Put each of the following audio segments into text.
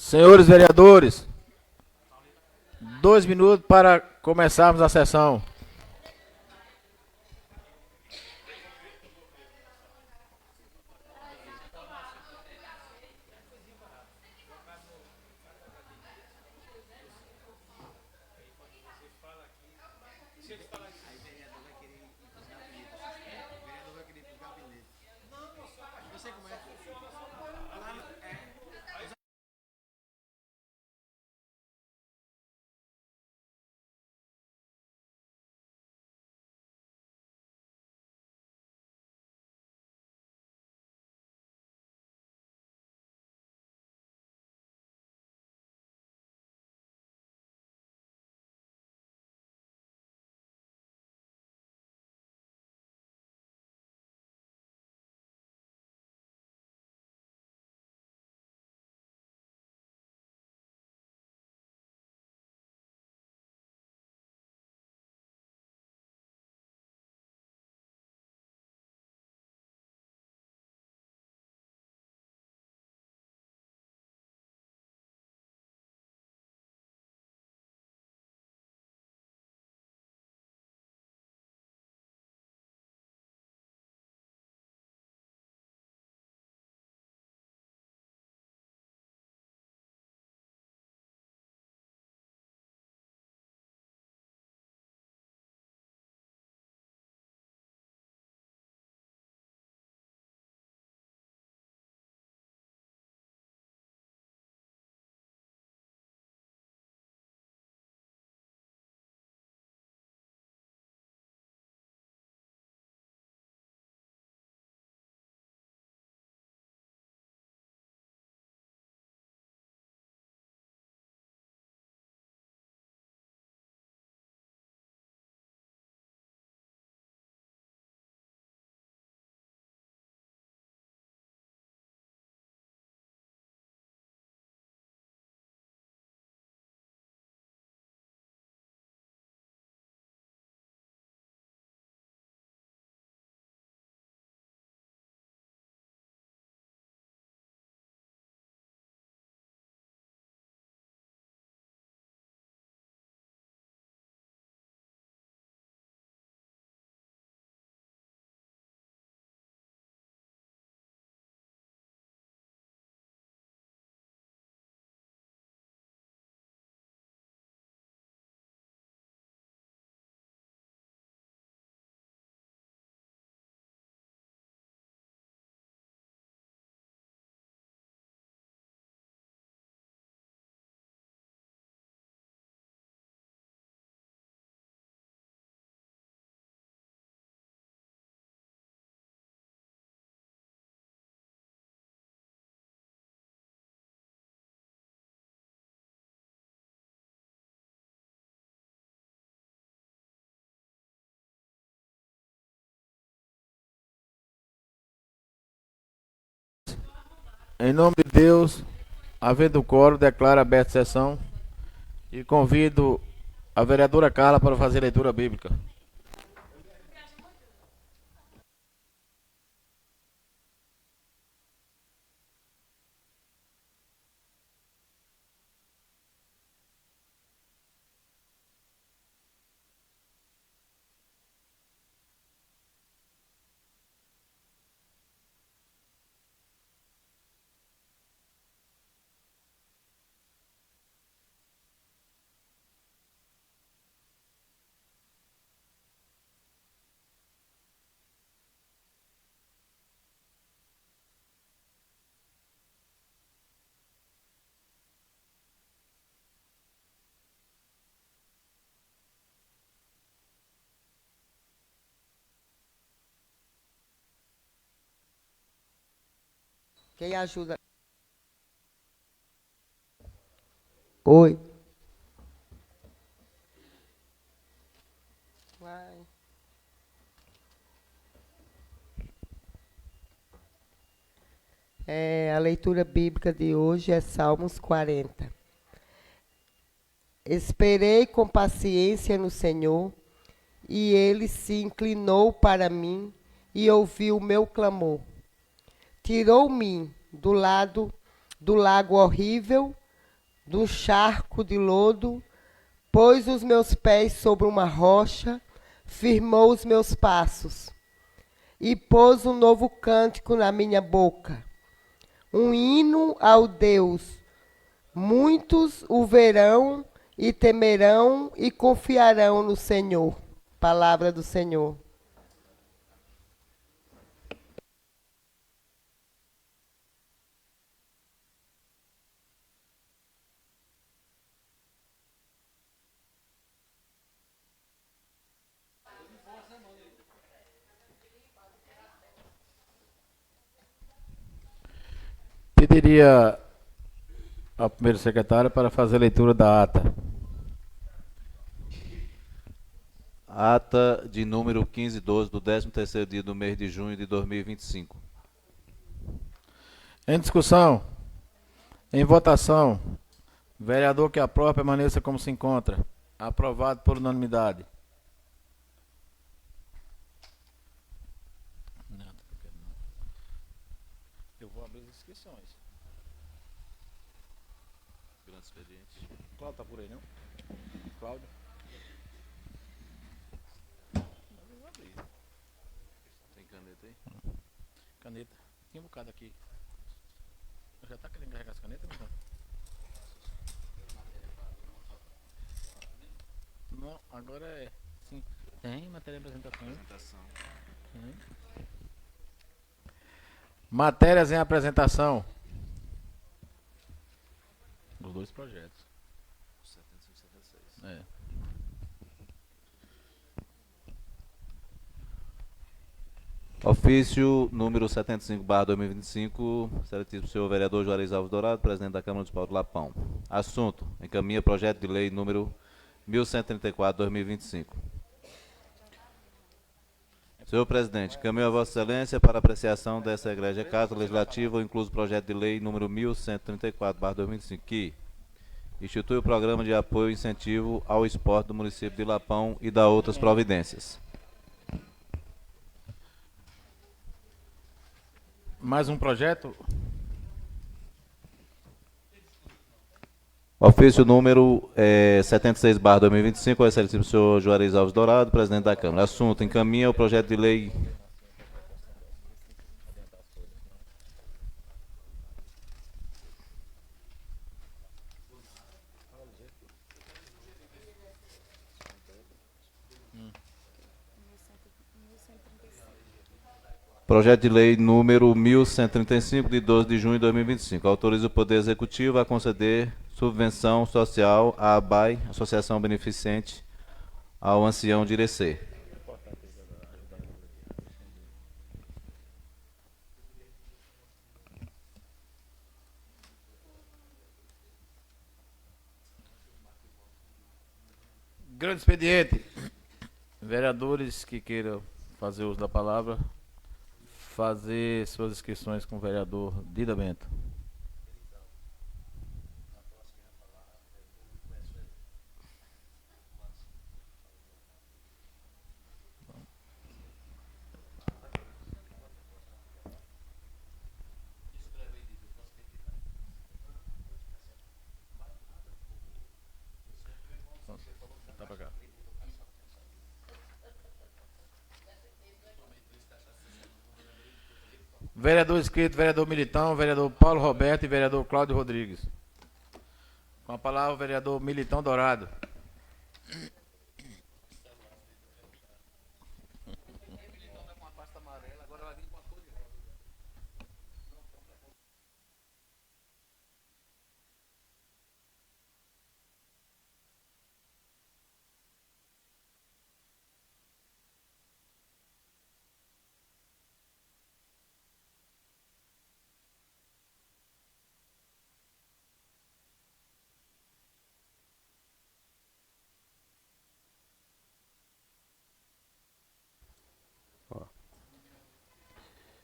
Senhores vereadores, 2 minutos para começarmos a sessão. Em nome de Deus, havendo quórum, declaro aberta a sessão e convido a vereadora Carla para fazer a leitura bíblica. Quem ajuda? Oi. Vai. A leitura bíblica de hoje é Salmos 40. Esperei com paciência no Senhor, e ele se inclinou para mim e ouviu o meu clamor. Tirou-me do lago horrível, do charco de lodo, pôs os meus pés sobre uma rocha, firmou os meus passos, e pôs um novo cântico na minha boca, um hino ao Deus. Muitos o verão e temerão e confiarão no Senhor. Palavra do Senhor. Pediria ao primeiro secretário para fazer a leitura da ata. Ata de número 1512 do 13º dia do mês de junho de 2025. Em discussão, em votação, vereador que aprova permaneça como se encontra. Aprovado por unanimidade. Eu vou abrir as inscrições. Grande expediente. Cláudio tá por aí, não? Cláudio? Tem caneta aí? Caneta. Tem um bocado aqui. Já tá querendo carregar as canetas, não? Não, agora é. Sim. Tem matéria de apresentação. Tem. Matérias em apresentação. Os dois projetos. 7576. É. Ofício número 75/2025, excelentíssimo senhor vereador Juarez Alves Dourado, presidente da Câmara Municipal de Lapão. Assunto: encaminha projeto de lei número 1134/2025. Senhor presidente, encaminho a vossa excelência para apreciação dessa egrégia Casa Legislativa o incluso projeto de lei número 1134/2025, que institui o programa de apoio e incentivo ao esporte do município de Lapão e da outras providências. Mais um projeto? Ofício número 76/2025, ao excelentíssimo senhor Juarez Alves Dourado, presidente da Câmara. Assunto: encaminha o projeto de lei Projeto de lei número 1135, de 12 de junho de 2025. Autoriza o Poder Executivo a conceder subvenção social à ABAI, Associação Beneficente ao Ancião de Irecê. Grande expediente. Vereadores que queiram fazer uso da palavra, fazer suas inscrições com o vereador Dida Bento. Tá pra cá. Vereador inscrito, vereador Militão, vereador Paulo Roberto e vereador Cláudio Rodrigues. Com a palavra, o vereador Militão Dourado.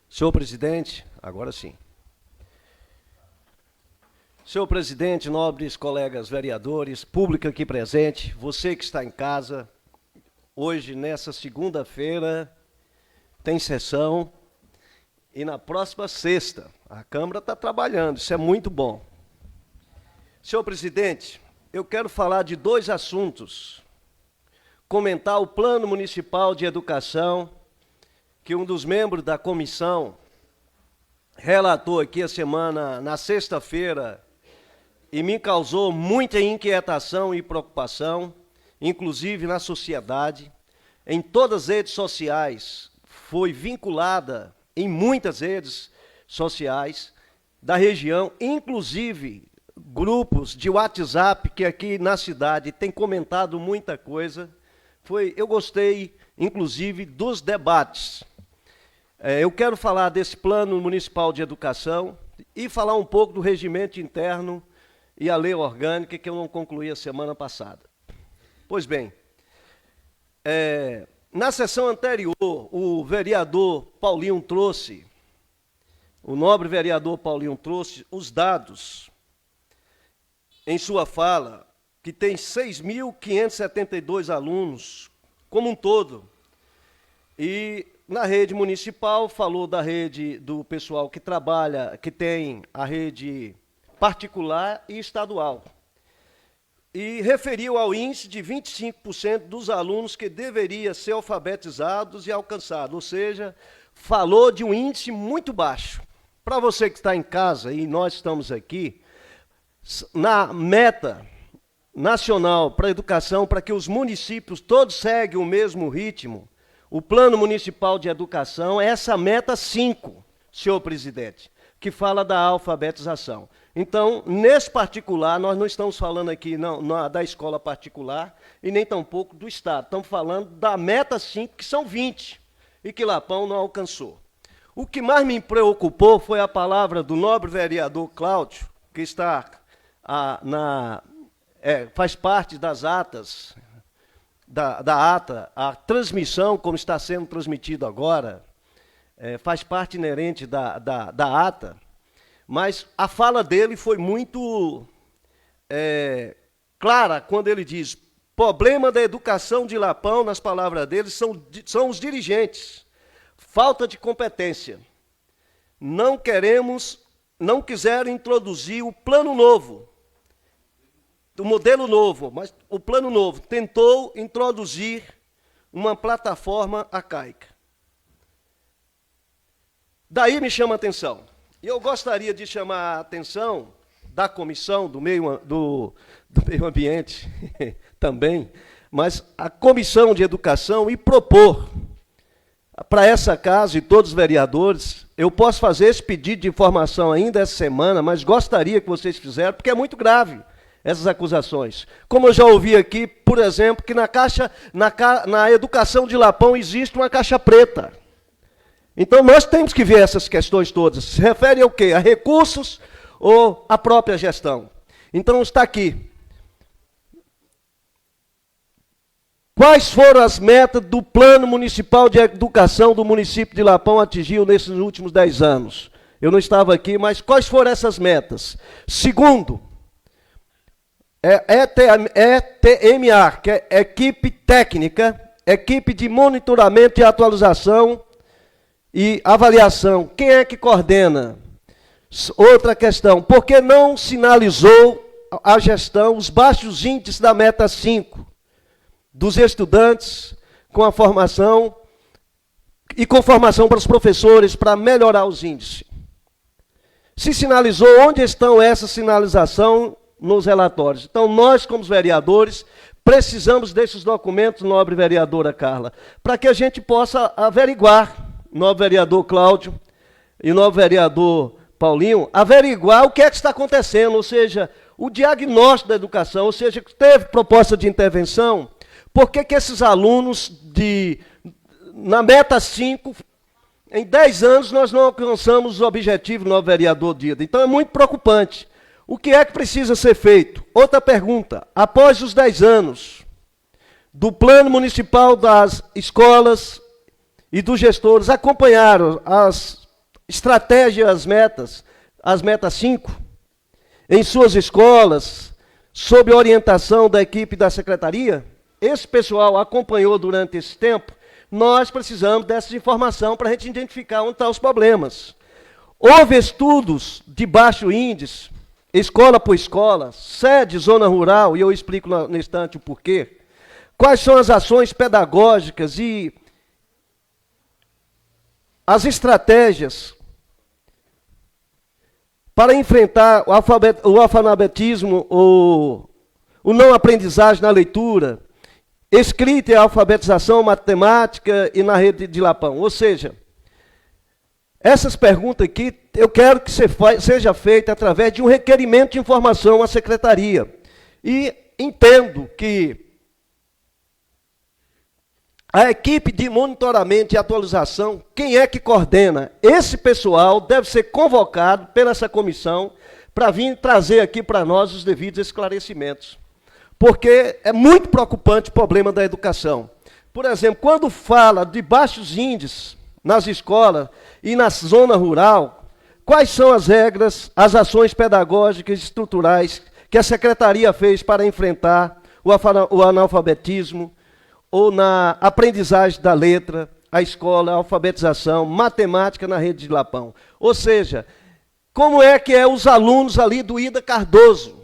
Senhor presidente, agora sim. Senhor presidente, nobres colegas vereadores, público aqui presente, você que está em casa, hoje, nessa segunda-feira, tem sessão e na próxima sexta, a Câmara está trabalhando, isso é muito bom. Senhor presidente, eu quero falar de 2 assuntos. Comentar o Plano Municipal de Educação, que um dos membros da comissão relatou aqui a semana, na sexta-feira, e me causou muita inquietação e preocupação, inclusive na sociedade. Em todas as redes sociais, foi vinculada em muitas redes sociais da região, inclusive grupos de WhatsApp, que aqui na cidade tem comentado muita coisa. Eu gostei, inclusive, dos debates. Eu quero falar desse Plano Municipal de Educação e falar um pouco do regimento interno e a lei orgânica, que eu não concluí a semana passada. Pois bem, na sessão anterior, o vereador Paulinho trouxe, o nobre vereador Paulinho trouxe os dados em sua fala, que tem 6.572 alunos, como um todo. E na rede municipal, falou da rede do pessoal que trabalha, que tem a rede particular e estadual. E referiu ao índice de 25% dos alunos que deveriam ser alfabetizados e alcançados, ou seja, falou de um índice muito baixo. Para você que está em casa, e nós estamos aqui, na meta nacional para a educação, para que os municípios todos seguem o mesmo ritmo, o Plano Municipal de Educação é essa meta 5, senhor presidente, que fala da alfabetização. Então, nesse particular, nós não estamos falando aqui da escola particular e nem tampouco do Estado. Estamos falando da meta 5, que são 20, e que Lapão não alcançou. O que mais me preocupou foi a palavra do nobre vereador Cláudio, que está faz parte das atas, da ata, a transmissão, como está sendo transmitido agora, faz parte inerente da ata, mas a fala dele foi muito clara quando ele diz: problema da educação de Lapão, nas palavras dele, são os dirigentes, falta de competência. Não quiseram introduzir o plano novo, o modelo novo, mas o plano novo tentou introduzir uma plataforma arcaica. Daí me chama a atenção. E eu gostaria de chamar a atenção da comissão do meio ambiente também, mas a comissão de educação, e propor para essa casa e todos os vereadores. Eu posso fazer esse pedido de informação ainda essa semana, mas gostaria que vocês fizeram, porque é muito grave essas acusações. Como eu já ouvi aqui, por exemplo, que na educação de Lapão existe uma caixa preta. Então, nós temos que ver essas questões todas. Se refere ao quê? A recursos ou à própria gestão? Então, está aqui. Quais foram as metas do Plano Municipal de Educação do município de Lapão atingiu nesses últimos 10 anos? Eu não estava aqui, mas quais foram essas metas? Segundo, ETMA, que é equipe técnica, equipe de monitoramento e atualização e avaliação. Quem é que coordena? Outra questão, por que não sinalizou a gestão os baixos índices da meta 5 dos estudantes com a formação e com formação para os professores para melhorar os índices? Se sinalizou, onde estão essa sinalização nos relatórios? Então, nós, como vereadores, precisamos desses documentos, nobre vereadora Carla, para que a gente possa averiguar, nobre vereador Cláudio e nobre vereador Paulinho, averiguar o que é que está acontecendo, ou seja, o diagnóstico da educação, ou seja, teve proposta de intervenção, por que esses alunos na meta 5, em 10 anos, nós não alcançamos os objetivos, nobre vereador Dida? Então, é muito preocupante. O que é que precisa ser feito? Outra pergunta. Após os 10 anos do Plano Municipal das escolas e dos gestores, acompanharam as estratégias, as metas 5, em suas escolas, sob orientação da equipe da secretaria? Esse pessoal acompanhou durante esse tempo? Nós precisamos dessa informação para a gente identificar onde estão os problemas. Houve estudos de baixo índice. escola por escola, sede, zona rural, e eu explico no instante o porquê. Quais são as ações pedagógicas e as estratégias para enfrentar o analfabetismo, o não aprendizagem na leitura, escrita e alfabetização, matemática e na rede de Lapão. Ou seja, essas perguntas aqui eu quero que seja feita através de um requerimento de informação à secretaria. E entendo que a equipe de monitoramento e atualização, quem é que coordena? Esse pessoal deve ser convocado pela essa comissão para vir trazer aqui para nós os devidos esclarecimentos. Porque é muito preocupante o problema da educação. Por exemplo, quando fala de baixos índices nas escolas e na zona rural, quais são as regras, as ações pedagógicas e estruturais que a secretaria fez para enfrentar o analfabetismo, ou na aprendizagem da letra, a escola, a alfabetização, matemática na rede de Lapão. Ou seja, como é que os alunos ali do Ida Cardoso?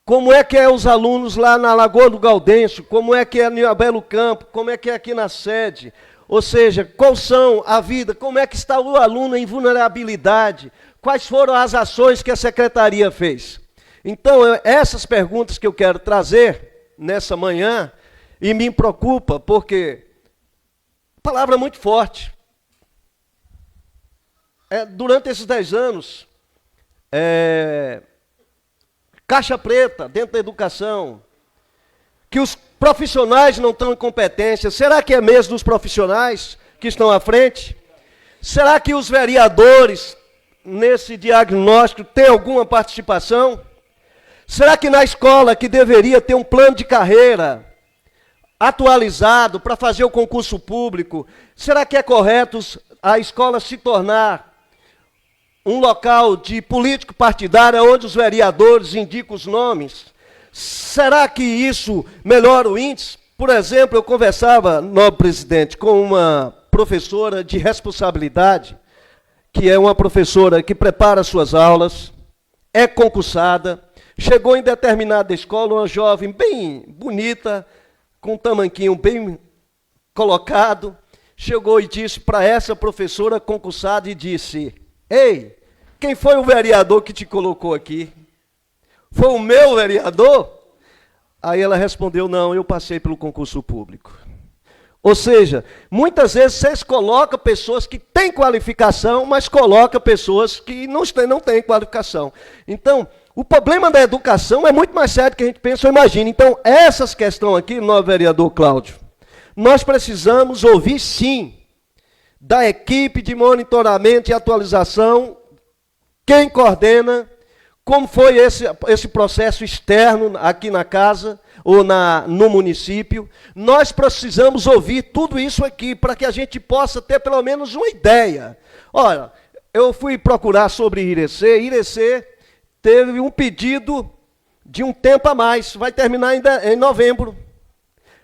Como é que os alunos lá na Lagoa do Gaudêncio? Como é que é no Belo Campo? Como é que é aqui na sede? Ou seja, qual são a vida? Como é que está o aluno em vulnerabilidade? Quais foram as ações que a secretaria fez? Então, essas perguntas que eu quero trazer nessa manhã, e me preocupa, porque palavra muito forte. Durante esses 10 anos, caixa preta dentro da educação, que os profissionais não estão em competência. Será que é mesmo dos profissionais que estão à frente? Será que os vereadores, nesse diagnóstico, têm alguma participação? Será que na escola, que deveria ter um plano de carreira atualizado para fazer o concurso público, será que é correto a escola se tornar um local de político partidário, onde os vereadores indicam os nomes? Será que isso melhora o índice? Por exemplo, eu conversava, nobre presidente, com uma professora de responsabilidade, que é uma professora que prepara suas aulas, é concursada. Chegou em determinada escola uma jovem bem bonita, com um tamanquinho bem colocado, chegou e disse para essa professora concursada e disse: ei, quem foi o vereador que te colocou aqui? Foi o meu vereador? Aí ela respondeu: não, eu passei pelo concurso público. Ou seja, muitas vezes vocês colocam pessoas que têm qualificação, mas colocam pessoas que não têm qualificação. Então, o problema da educação é muito mais sério do que a gente pensa ou imagina. Então, essas questões aqui, nosso vereador Cláudio, nós precisamos ouvir, sim, da equipe de monitoramento e atualização, quem coordena, como foi esse processo externo aqui na casa ou no município. Nós precisamos ouvir tudo isso aqui para que a gente possa ter pelo menos uma ideia. Olha, eu fui procurar sobre Irecê. Irecê teve um pedido de um tempo a mais, vai terminar ainda em novembro.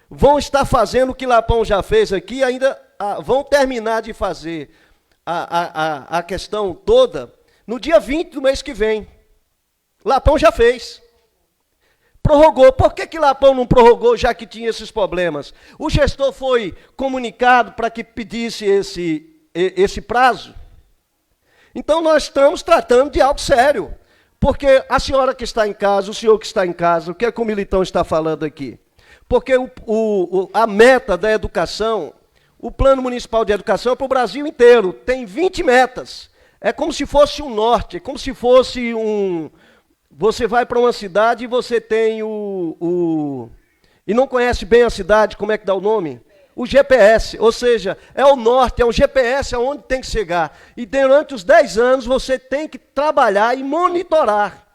Vão estar fazendo o que Lapão já fez aqui, ainda vão terminar de fazer a questão toda no dia 20 do mês que vem. Lapão já fez. Prorrogou. Por que Lapão não prorrogou, já que tinha esses problemas? O gestor foi comunicado para que pedisse esse prazo? Então, nós estamos tratando de algo sério. Porque a senhora que está em casa, o senhor que está em casa, o que é que o Militão está falando aqui? Porque a meta da educação, o Plano Municipal de Educação é para o Brasil inteiro, tem 20 metas. É como se fosse um norte, é como se fosse você vai para uma cidade e você tem e não conhece bem a cidade, como é que dá o nome? O GPS, ou seja, é o norte, é o GPS aonde tem que chegar. E durante os 10 anos você tem que trabalhar e monitorar,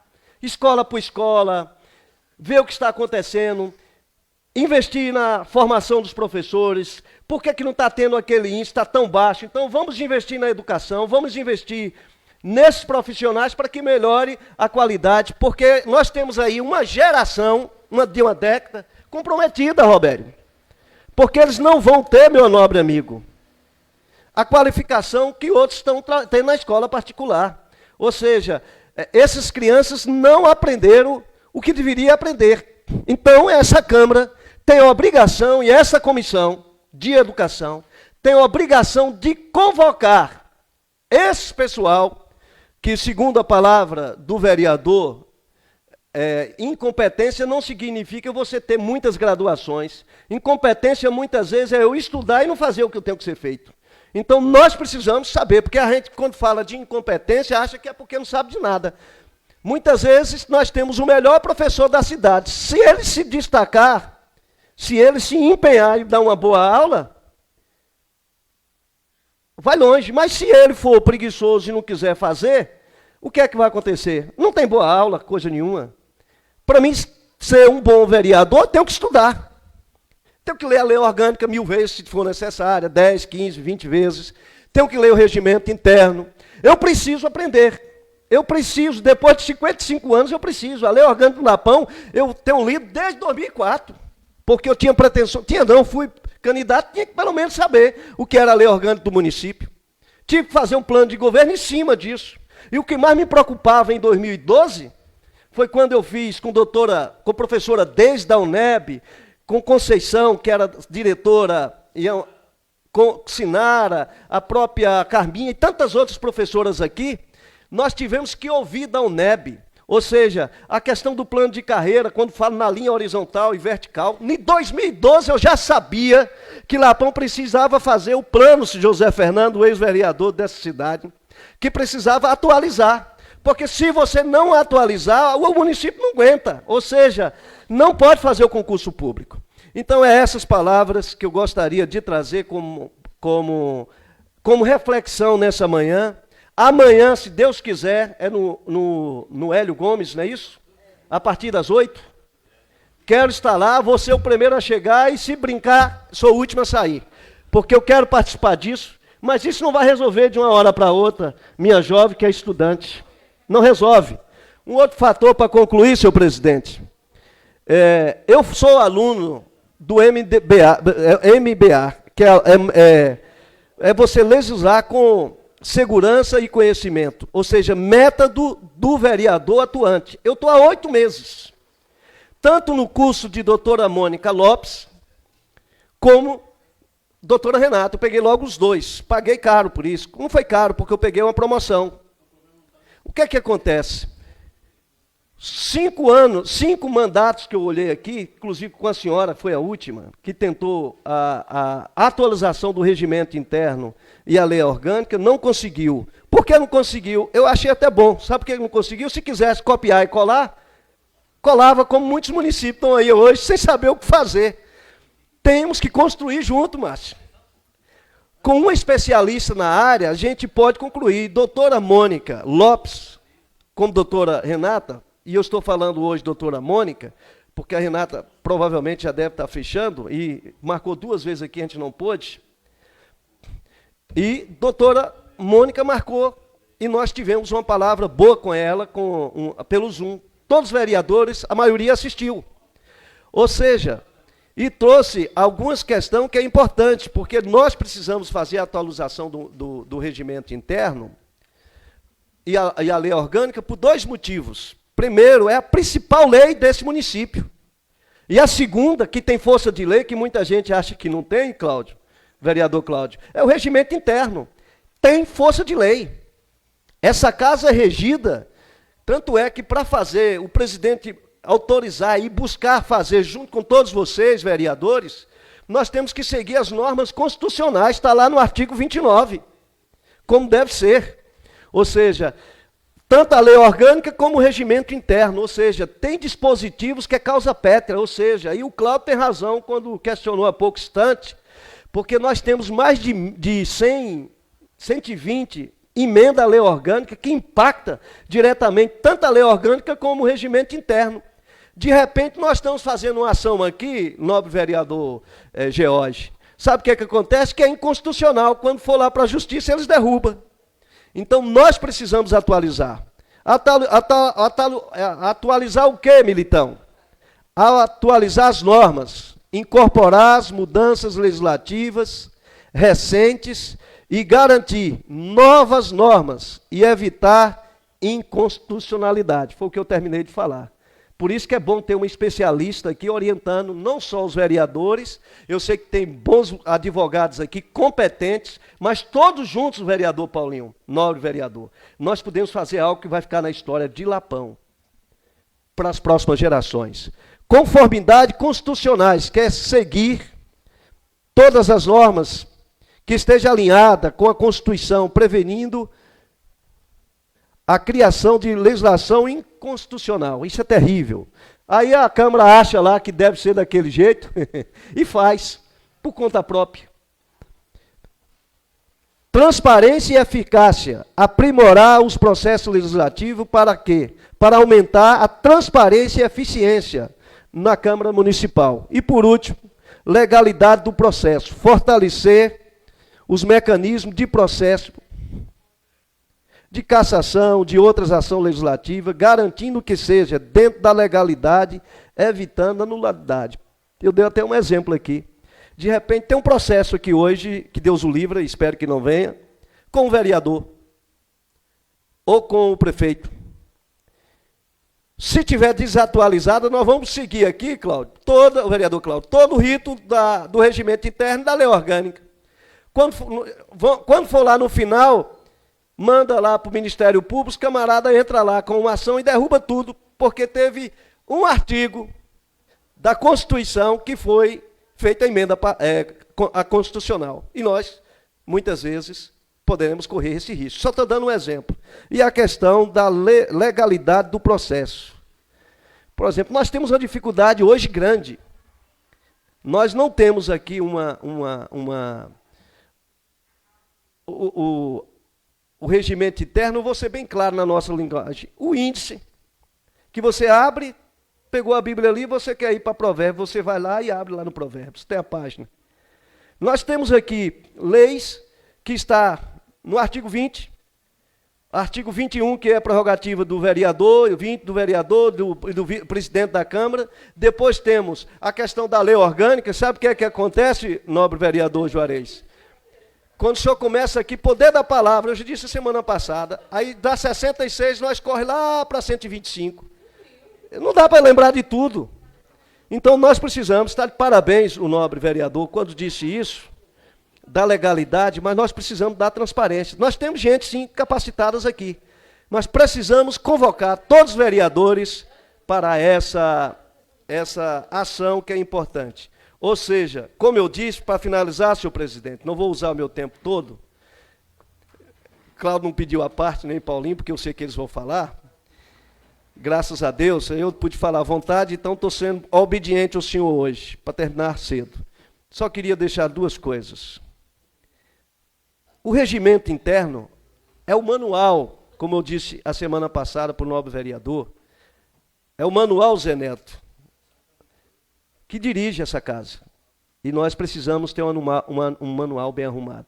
escola por escola, ver o que está acontecendo, investir na formação dos professores. Por que não está tendo aquele índice, está tão baixo? Então vamos investir na educação, vamos investir nesses profissionais para que melhore a qualidade, porque nós temos aí uma geração, de uma década, comprometida, Robério. Porque eles não vão ter, meu nobre amigo, a qualificação que outros estão tendo na escola particular. Ou seja, essas crianças não aprenderam o que deveria aprender. Então, essa Câmara tem a obrigação, e essa comissão de educação tem a obrigação de convocar esse pessoal que, segundo a palavra do vereador, incompetência não significa você ter muitas graduações. Incompetência, muitas vezes, é eu estudar e não fazer o que eu tenho que ser feito. Então, nós precisamos saber, porque a gente, quando fala de incompetência, acha que é porque não sabe de nada. Muitas vezes, nós temos o melhor professor da cidade. Se ele se destacar, se ele se empenhar e dar uma boa aula, vai longe. Mas se ele for preguiçoso e não quiser fazer, o que é que vai acontecer? Não tem boa aula, coisa nenhuma. Para mim, ser um bom vereador, eu tenho que estudar. Tenho que ler a lei orgânica 1000 vezes, se for necessária, 10, 15, 20 vezes. Tenho que ler o regimento interno. Eu preciso aprender. Eu preciso, depois de 55 anos, eu preciso. A lei orgânica do Lapão, eu tenho lido desde 2004. Porque eu tinha pretensão, fui candidato, tinha que pelo menos saber o que era a lei orgânica do município. Tive que fazer um plano de governo em cima disso. E o que mais me preocupava em 2012 foi quando eu fiz com a professora Deise da UNEB, com Conceição, que era diretora, com Sinara, a própria Carminha e tantas outras professoras aqui, nós tivemos que ouvir da UNEB. Ou seja, a questão do plano de carreira, quando falo na linha horizontal e vertical, em 2012 eu já sabia que Lapão precisava fazer o plano, José Fernando, o ex-vereador dessa cidade, que precisava atualizar. Porque se você não atualizar, o município não aguenta. Ou seja, não pode fazer o concurso público. Então, é essas palavras que eu gostaria de trazer como reflexão nessa manhã. Amanhã, se Deus quiser, é no Hélio Gomes, não é isso? A partir das 8. Quero estar lá, vou ser o primeiro a chegar e, se brincar, sou o último a sair. Porque eu quero participar disso, mas isso não vai resolver de uma hora para outra, minha jovem que é estudante. Não resolve. Um outro fator para concluir, senhor presidente. Eu sou aluno do MBA, que é você legislar com segurança e conhecimento, ou seja, método do vereador atuante. Eu estou há 8 meses, tanto no curso de doutora Mônica Lopes, como doutora Renata. Eu peguei logo os dois, paguei caro por isso. Não foi caro, porque eu peguei uma promoção. O que é que acontece? 5 mandatos que eu olhei aqui, inclusive com a senhora, foi a última, que tentou a atualização do regimento interno e a lei orgânica, não conseguiu. Por que não conseguiu? Eu achei até bom. Sabe por que não conseguiu? Se quisesse copiar e colar, colava como muitos municípios estão aí hoje, sem saber o que fazer. Temos que construir junto, Márcio. Com uma especialista na área, a gente pode concluir. Doutora Mônica Lopes, como doutora Renata, e eu estou falando hoje doutora Mônica, porque a Renata provavelmente já deve estar fechando, e marcou 2 vezes aqui, a gente não pôde. E doutora Mônica marcou, e nós tivemos uma palavra boa com ela, pelo Zoom. Todos os vereadores, a maioria assistiu. Ou seja, e trouxe algumas questões que é importante, porque nós precisamos fazer a atualização do regimento interno e a lei orgânica por 2 motivos. Primeiro, é a principal lei desse município. E a segunda, que tem força de lei, que muita gente acha que não tem, Cláudio, vereador Cláudio, é o regimento interno. Tem força de lei. Essa casa é regida, tanto é que para fazer o presidente autorizar e buscar fazer, junto com todos vocês, vereadores, nós temos que seguir as normas constitucionais, está lá no artigo 29, como deve ser. Ou seja, tanto a lei orgânica como o regimento interno, ou seja, tem dispositivos que é causa pétrea, ou seja, e o Cláudio tem razão quando questionou há pouco instante, porque nós temos mais de 120 emenda à lei orgânica que impacta diretamente tanto a lei orgânica como o regimento interno. De repente, nós estamos fazendo uma ação aqui, nobre vereador George. Sabe o que acontece? Que é inconstitucional. Quando for lá para a justiça, eles derrubam. Então, nós precisamos atualizar. Atualizar o quê, militão? Atualizar as normas, incorporar as mudanças legislativas recentes e garantir novas normas e evitar inconstitucionalidade. Foi o que eu terminei de falar. Por isso que é bom ter um especialista aqui orientando não só os vereadores, eu sei que tem bons advogados aqui, competentes, mas todos juntos, vereador Paulinho, nobre vereador, nós podemos fazer algo que vai ficar na história de Lapão para as próximas gerações. Conformidade constitucionais, que é seguir todas as normas que esteja alinhada com a Constituição, prevenindo a criação de legislação inconstitucional. Isso é terrível. Aí a Câmara acha lá que deve ser daquele jeito e faz, por conta própria. Transparência e eficácia. Aprimorar os processos legislativos para quê? Para aumentar a transparência e eficiência na Câmara Municipal. E por último, legalidade do processo. Fortalecer os mecanismos de processo de cassação, de outras ações legislativas, garantindo que seja dentro da legalidade, evitando a nulidade. Eu dei até um exemplo aqui. De repente tem um processo aqui hoje, que Deus o livre, espero que não venha, com o vereador ou com o prefeito. Se tiver desatualizado, nós vamos seguir aqui, Cláudio, o vereador Cláudio, todo o rito do regimento interno da lei orgânica. Quando for lá no final, manda lá para o Ministério Público, os camaradas entram lá com uma ação e derruba tudo, porque teve um artigo da Constituição que foi feita a emenda a constitucional. E nós, muitas vezes, poderemos correr esse risco. Só estou dando um exemplo. E a questão da legalidade do processo. Por exemplo, nós temos uma dificuldade hoje grande. Nós não temos aqui o regimento interno, eu vou ser bem claro na nossa linguagem. O índice, que você abre, pegou a Bíblia ali, você quer ir para Provérbios, você vai lá e abre lá no Provérbios, tem a página. Nós temos aqui leis que está no artigo 20, artigo 21, que é a prerrogativa do vereador, 20 do vereador e do presidente da Câmara. Depois temos a questão da lei orgânica. Sabe o que acontece, nobre vereador Juarez? Quando o senhor começa aqui, poder da palavra, eu já disse semana passada, aí dá 66, nós corre lá para 125. Não dá para lembrar de tudo. Então nós precisamos, está de parabéns o nobre vereador quando disse isso, da legalidade, mas nós precisamos da transparência. Nós temos gente, sim, capacitadas aqui, mas precisamos convocar todos os vereadores para essa ação que é importante. Ou seja, como eu disse, para finalizar, senhor presidente, não vou usar o meu tempo todo, Cláudio não pediu a parte, nem Paulinho, porque eu sei que eles vão falar. Graças a Deus, eu pude falar à vontade, então estou sendo obediente ao senhor hoje, para terminar cedo. Só queria deixar duas coisas. O regimento interno é o manual, como eu disse a semana passada para o nobre vereador, é o manual Zé Neto, que dirige essa casa. E nós precisamos ter um manual bem arrumado.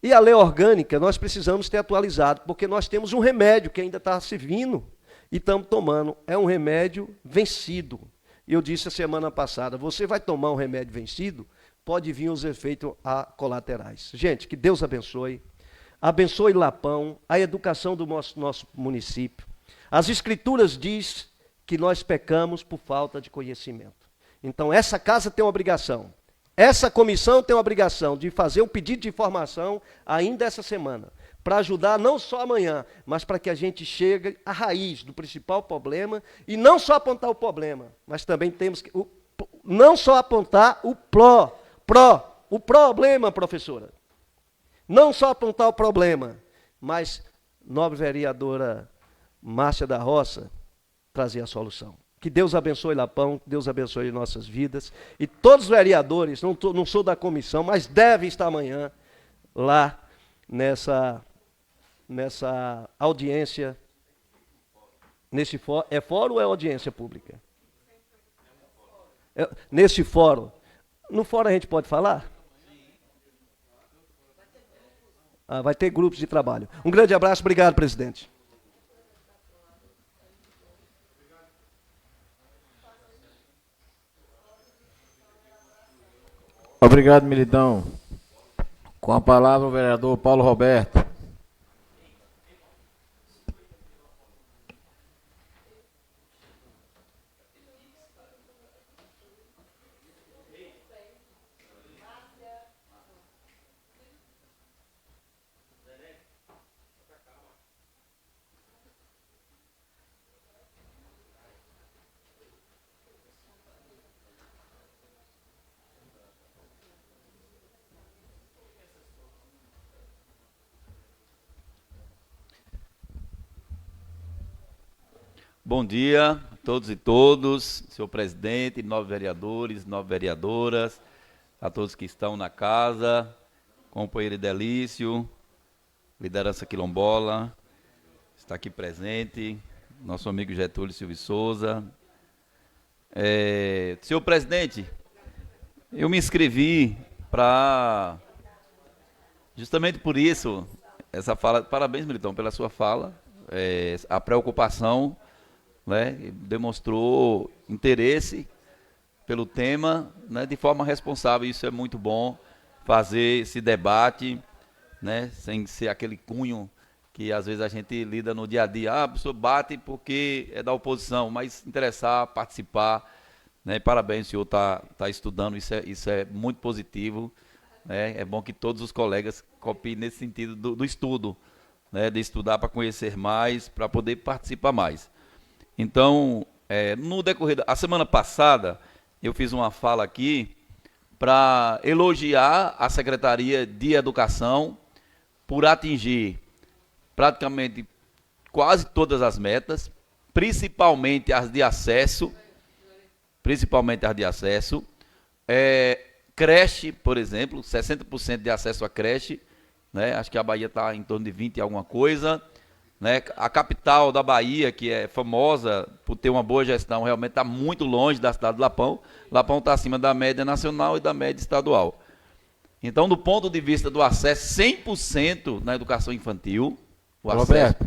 E a lei orgânica nós precisamos ter atualizado, porque nós temos um remédio que ainda está servindo e estamos tomando. É um remédio vencido. Eu disse a semana passada, você vai tomar um remédio vencido, pode vir os efeitos colaterais. Gente, que Deus abençoe. Abençoe Lapão, a educação do nosso município. As Escrituras diz que nós pecamos por falta de conhecimento. Então, essa casa tem uma obrigação. Essa comissão tem uma obrigação de fazer um pedido de informação ainda essa semana, para ajudar não só amanhã, mas para que a gente chegue à raiz do principal problema, e não só apontar o problema, mas também temos que não só apontar o problema, professora. Não só apontar o problema, mas, nobre vereadora Márcia da Roça, trazer a solução. Que Deus abençoe Lapão, que Deus abençoe nossas vidas. E todos os vereadores, não sou da comissão, mas devem estar amanhã lá nessa audiência. É fórum ou é audiência pública? Nesse fórum. No fórum a gente pode falar? Vai ter grupos de trabalho. Um grande abraço, obrigado, presidente. Obrigado, Militão. Com a palavra o vereador Paulo Roberto. Bom dia a todos e todos, senhor presidente, 9 vereadores, 9 vereadoras, a todos que estão na casa, companheiro Delício, liderança quilombola, está aqui presente, nosso amigo Getúlio Silva Souza. Senhor presidente, eu me inscrevi para, justamente por isso, essa fala, parabéns, Militão, pela sua fala, a preocupação, né, demonstrou interesse pelo tema, né, de forma responsável. Isso é muito bom, fazer esse debate, né, sem ser aquele cunho que às vezes a gente lida no dia a dia. A pessoa bate porque é da oposição, mas interessar, participar, né, parabéns, o senhor está estudando, isso é muito positivo, né, é bom que todos os colegas copiem nesse sentido do estudo, né, de estudar para conhecer mais, para poder participar mais. Então, no decorrer a semana passada, eu fiz uma fala aqui para elogiar a Secretaria de Educação por atingir praticamente quase todas as metas, principalmente as de acesso, creche, por exemplo, 60% de acesso à creche, né? Acho que a Bahia está em torno de 20 e alguma coisa, né? A capital da Bahia, que é famosa por ter uma boa gestão, realmente está muito longe da cidade de Lapão. Lapão está acima da média nacional e da média estadual. Então, do ponto de vista do acesso, 100% na educação infantil. Roberto,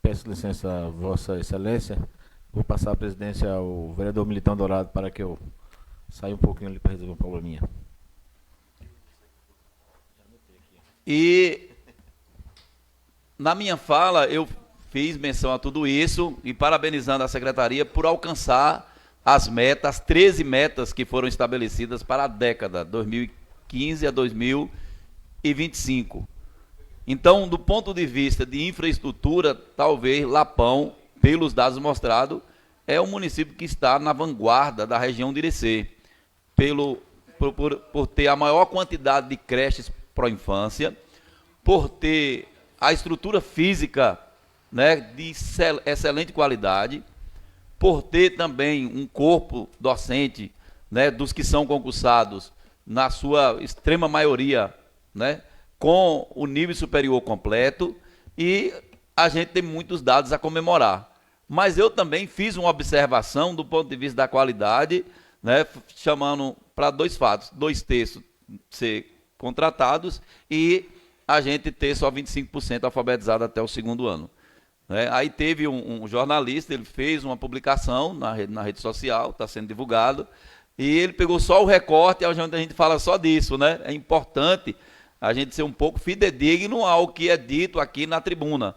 peço licença a Vossa Excelência, vou passar a presidência ao vereador Militão Dourado para que eu saia um pouquinho ali para resolver um probleminha. E na minha fala eu fiz menção a tudo isso e parabenizando a Secretaria por alcançar as metas, as 13 metas que foram estabelecidas para a década 2015 a 2025. Então, do ponto de vista de infraestrutura, talvez Lapão, pelos dados mostrados, é o município que está na vanguarda da região de Irecê, por ter a maior quantidade de creches pró-infância, por ter a estrutura física, né, de excelente qualidade, por ter também um corpo docente, né, dos que são concursados, na sua extrema maioria, né, com o nível superior completo, e a gente tem muitos dados a comemorar. Mas eu também fiz uma observação do ponto de vista da qualidade, né, chamando para 2 fatos: 2 terços ser contratados e a gente ter só 25% alfabetizado até o 2º ano. Né? Aí teve um jornalista, ele fez uma publicação na rede social, está sendo divulgado, e ele pegou só o recorte, onde a gente fala só disso, né? É importante a gente ser um pouco fidedigno ao que é dito aqui na tribuna,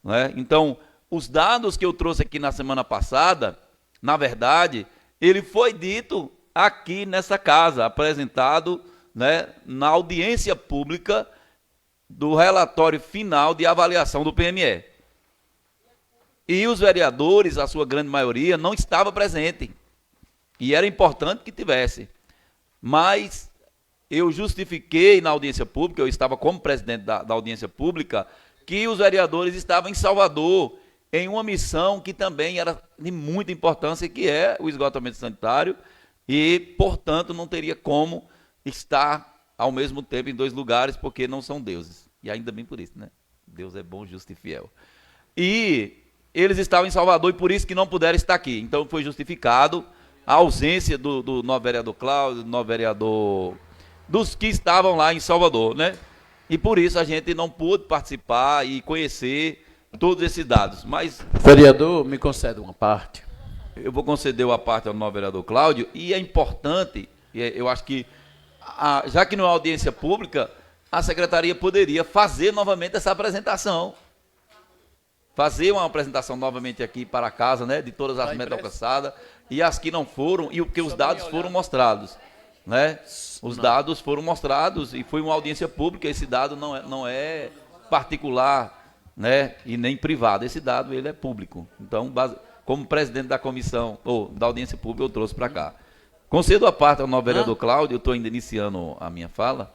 né? Então, os dados que eu trouxe aqui na semana passada, na verdade, ele foi dito aqui nessa casa, apresentado, né, na audiência pública do relatório final de avaliação do PME. E os vereadores, a sua grande maioria, não estava presente. E era importante que tivesse. Mas eu justifiquei na audiência pública, eu estava como presidente da audiência pública, que os vereadores estavam em Salvador, em uma missão que também era de muita importância, que é o esgotamento sanitário, e, portanto, não teria como estar ao mesmo tempo em 2 lugares, porque não são deuses. E ainda bem por isso, né? Deus é bom, justo e fiel. E eles estavam em Salvador e por isso que não puderam estar aqui. Então foi justificado a ausência do novo vereador Cláudio, do novo vereador, dos que estavam lá em Salvador, né? E por isso a gente não pôde participar e conhecer todos esses dados. Mas, vereador, me concede uma parte. Eu vou conceder uma parte ao novo vereador Cláudio, e é importante, eu acho que, já que não é audiência pública, a secretaria poderia fazer novamente essa apresentação. Fazer uma apresentação novamente aqui para casa, né, de todas as metas alcançadas, e as que não foram, e porque os dados foram mostrados. Né? Os dados foram mostrados e foi uma audiência pública. Esse dado não é particular, né, e nem privado. Esse dado ele é público. Então, como presidente da comissão, ou da audiência pública, eu trouxe para cá. Concedo a parte ao novo vereador Cláudio, eu estou ainda iniciando a minha fala.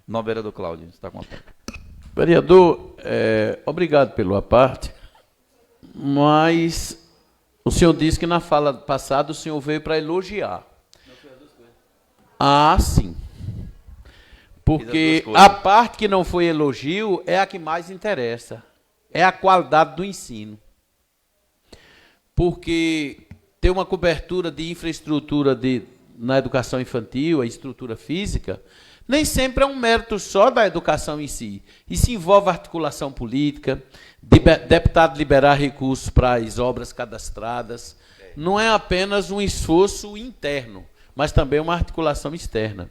Novo vereador Cláudio, você está com a parte. Vereador, obrigado pela parte. Mas o senhor disse que na fala passada o senhor veio para elogiar. Ah, sim. Porque a parte que não foi elogio é a que mais interessa. É a qualidade do ensino. Porque ter uma cobertura de infraestrutura na educação infantil, a estrutura física, nem sempre é um mérito só da educação em si. Isso envolve articulação política, deputado liberar recursos para as obras cadastradas. Não é apenas um esforço interno, mas também uma articulação externa.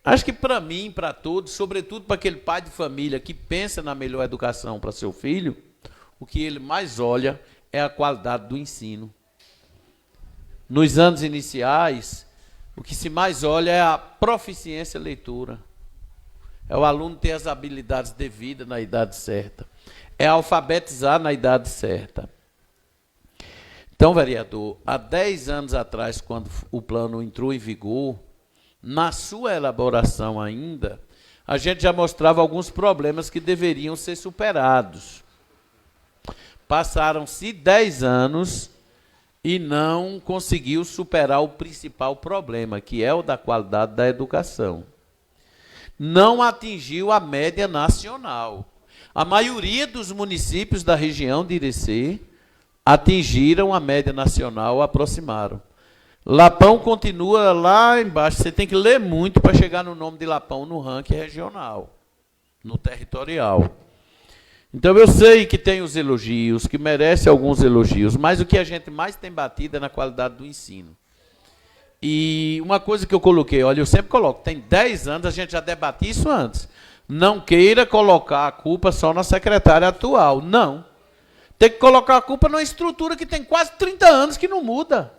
Acho que para mim, para todos, sobretudo para aquele pai de família que pensa na melhor educação para seu filho, o que ele mais olha é a qualidade do ensino. Nos anos iniciais, o que se mais olha é a proficiência leitura. É o aluno ter as habilidades devidas na idade certa. É alfabetizar na idade certa. Então, vereador, há 10 anos atrás, quando o plano entrou em vigor, na sua elaboração ainda, a gente já mostrava alguns problemas que deveriam ser superados. Passaram-se 10 anos e não conseguiu superar o principal problema, que é o da qualidade da educação. Não atingiu a média nacional. A maioria dos municípios da região de Irecê atingiram a média nacional, aproximaram. Lapão continua lá embaixo. Você tem que ler muito para chegar no nome de Lapão no ranking regional, no territorial. Então eu sei que tem os elogios, que merece alguns elogios, mas o que a gente mais tem batido é na qualidade do ensino. E uma coisa que eu coloquei, olha, eu sempre coloco, tem 10 anos, a gente já debatiu isso antes. Não queira colocar a culpa só na secretária atual, não. Tem que colocar a culpa numa estrutura que tem quase 30 anos que não muda.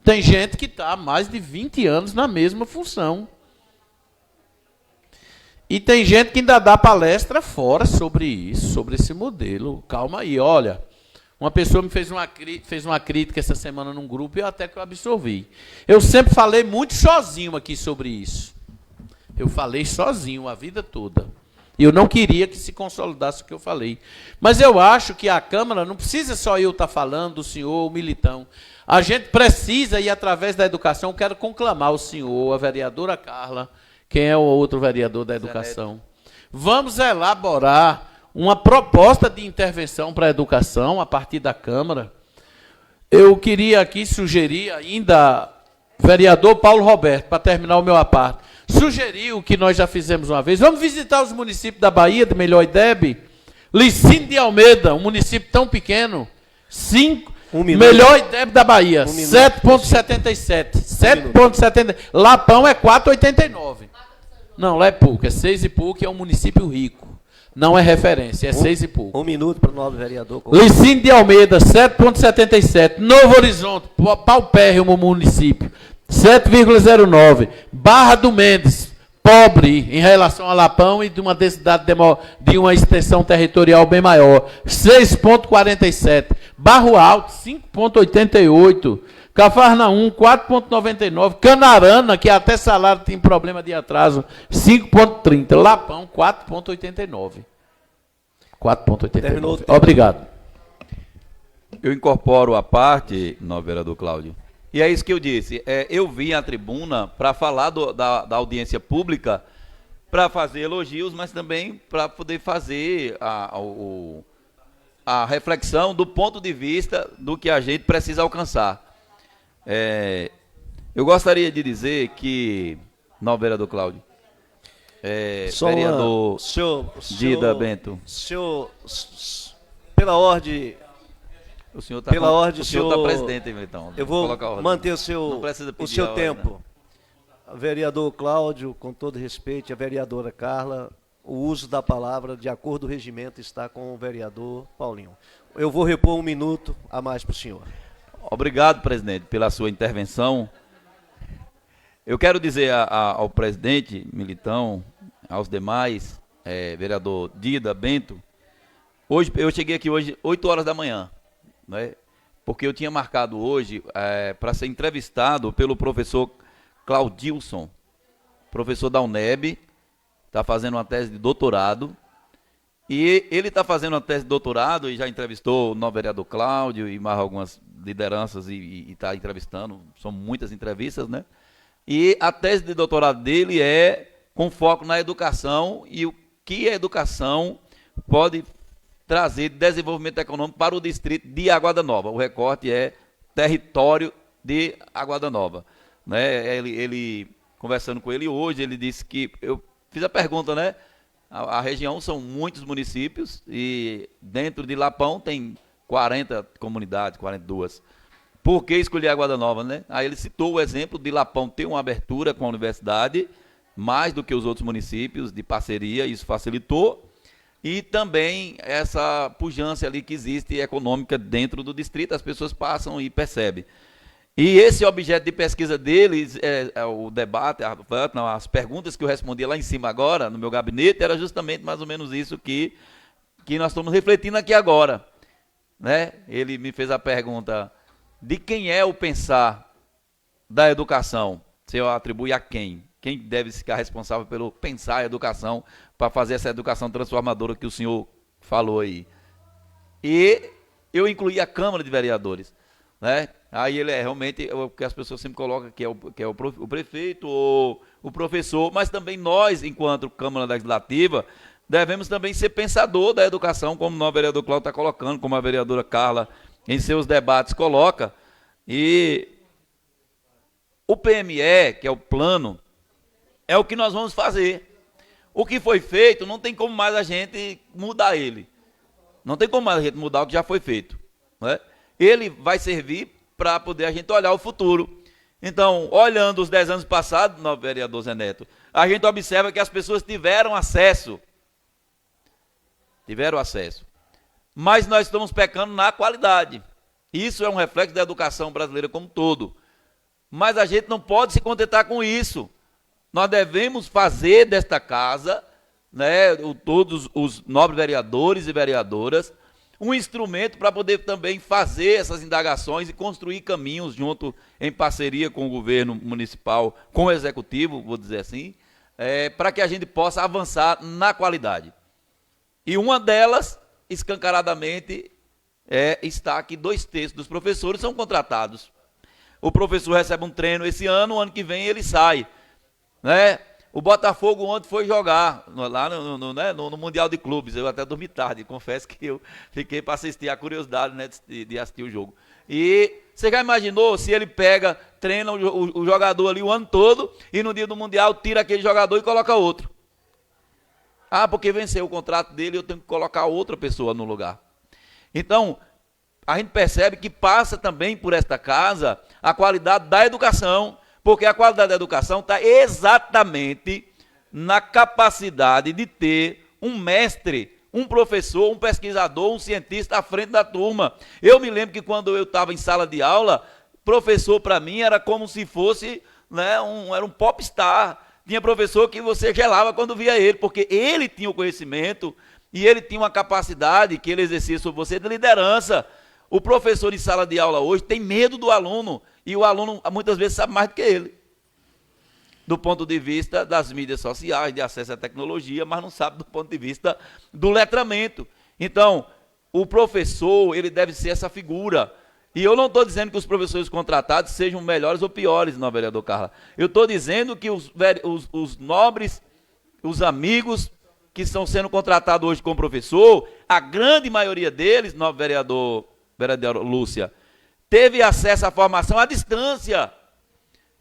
Tem gente que está há mais de 20 anos na mesma função. E tem gente que ainda dá palestra fora sobre isso, sobre esse modelo. Calma aí, olha. Uma pessoa me fez uma crítica essa semana num grupo e eu até que eu absorvi. Eu sempre falei muito sozinho aqui sobre isso. Eu falei sozinho a vida toda. E eu não queria que se consolidasse o que eu falei. Mas eu acho que a Câmara, não precisa só eu estar falando, o senhor, o Militão. A gente precisa, e através da educação, eu quero conclamar o senhor, a vereadora Carla, quem é o outro vereador da educação. Vamos elaborar uma proposta de intervenção para a educação a partir da Câmara. Eu queria aqui sugerir ainda, vereador Paulo Roberto, para terminar o meu aparte, sugeriu o que nós já fizemos uma vez. Vamos visitar os municípios da Bahia, de Melhor IDEB. Licínio de Almeida, um município tão pequeno, 5... Melhor IDEB da Bahia, 7,77. 7,70. Lapão é 4,89. Não, lá é pouco, é 6 e pouco, é um município rico. Não é referência, é 6 e pouco. 1 minuto para o novo vereador. Licínio de Almeida, 7,77. Novo Horizonte, paupérrimo município, 7,09. Barra do Mendes, pobre em relação a Lapão e de uma densidade de uma extensão territorial bem maior, 6,47. Barro Alto, 5,88. Cafarnaum, 4,99. Canarana, que até salário tem problema de atraso, 5,30. Lapão, 4,89. 4,89. Obrigado. Eu incorporo a parte, novo vereador Cláudio. E é isso que eu disse. Eu vim à tribuna para falar da audiência pública, para fazer elogios, mas também para poder fazer a reflexão do ponto de vista do que a gente precisa alcançar. Eu gostaria de dizer que, novo vereador Cláudio, vereador Dida Bento. Senhor, pela ordem... O senhor está presidente, então. Eu vou manter o seu tempo. Vereador Cláudio, com todo respeito, a vereadora Carla, o uso da palavra, de acordo com o regimento, está com o vereador Paulinho. Eu vou repor 1 minuto a mais para o senhor. Obrigado, presidente, pela sua intervenção. Eu quero dizer ao presidente Militão, aos demais, vereador Dida Bento, eu cheguei aqui hoje 8 horas da manhã. Né? Porque eu tinha marcado hoje para ser entrevistado pelo professor Claudilson, professor da UNEB, está fazendo uma tese de doutorado, E ele está fazendo uma tese de doutorado e já entrevistou o novo vereador Cláudio e mais algumas lideranças e está entrevistando, são muitas entrevistas, né? E a tese de doutorado dele é com foco na educação e o que a educação pode trazer de desenvolvimento econômico para o distrito de Aguada Nova. O recorte é território de Aguada Nova. Né? Ele conversando com ele hoje, ele disse que, eu fiz a pergunta, né? A região são muitos municípios e dentro de Lapão tem 40 comunidades, 42. Por que escolher Aguada Nova, né? Aí ele citou o exemplo de Lapão ter uma abertura com a universidade, mais do que os outros municípios, de parceria, isso facilitou. E também essa pujança ali que existe econômica dentro do distrito, as pessoas passam e percebem. E esse objeto de pesquisa deles, o debate, as perguntas que eu respondi lá em cima agora, no meu gabinete, era justamente mais ou menos isso que nós estamos refletindo aqui agora. Né? Ele me fez a pergunta, de quem é o pensar da educação? Se eu atribui a quem? Quem deve ficar responsável pelo pensar a educação, para fazer essa educação transformadora que o senhor falou aí? E eu incluí a Câmara de Vereadores. Né? Aí ele é realmente o que as pessoas sempre colocam, que é o prefeito ou o professor, mas também nós, enquanto Câmara Legislativa, devemos também ser pensador da educação, como o nosso vereador Cláudio está colocando, como a vereadora Carla em seus debates coloca. E o PME, que é o plano, é o que nós vamos fazer. O que foi feito, não tem como mais a gente mudar ele. Não tem como mais a gente mudar o que já foi feito. Né? Ele vai servir para poder a gente olhar o futuro. Então, olhando os 10 anos passados, no vereador Zé Neto, a gente observa que as pessoas tiveram acesso. Mas nós estamos pecando na qualidade. Isso é um reflexo da educação brasileira como um todo. Mas a gente não pode se contentar com isso. Nós devemos fazer desta casa, né, todos os nobres vereadores e vereadoras, um instrumento para poder também fazer essas indagações e construir caminhos junto, em parceria com o governo municipal, com o executivo, vou dizer assim, para que a gente possa avançar na qualidade. E uma delas, escancaradamente, está que 2/3 dos professores são contratados. O professor recebe um treino esse ano, o ano que vem ele sai. Né? O Botafogo ontem foi jogar lá no Mundial de Clubes. Eu até dormi tarde, confesso que eu fiquei para assistir, a curiosidade, né, de assistir o jogo. E você já imaginou se ele treina o jogador ali o ano todo e no dia do Mundial tira aquele jogador e coloca outro? Ah, porque venceu o contrato dele, eu tenho que colocar outra pessoa no lugar. Então, a gente percebe que passa também por esta casa a qualidade da educação. Porque a qualidade da educação está exatamente na capacidade de ter um mestre, um professor, um pesquisador, um cientista à frente da turma. Eu me lembro que quando eu estava em sala de aula, professor para mim era como se fosse, né, era um popstar. Tinha professor que você gelava quando via ele, porque ele tinha o conhecimento e ele tinha uma capacidade que ele exercia sobre você de liderança. O professor em sala de aula hoje tem medo do aluno, e o aluno muitas vezes sabe mais do que ele. Do ponto de vista das mídias sociais, de acesso à tecnologia, mas não sabe do ponto de vista do letramento. Então, o professor, ele deve ser essa figura. E eu não estou dizendo que os professores contratados sejam melhores ou piores, não, vereador Carla. Eu estou dizendo que os nobres, os amigos que estão sendo contratados hoje como professor, a grande maioria deles, novo vereadora Lúcia, teve acesso à formação à distância.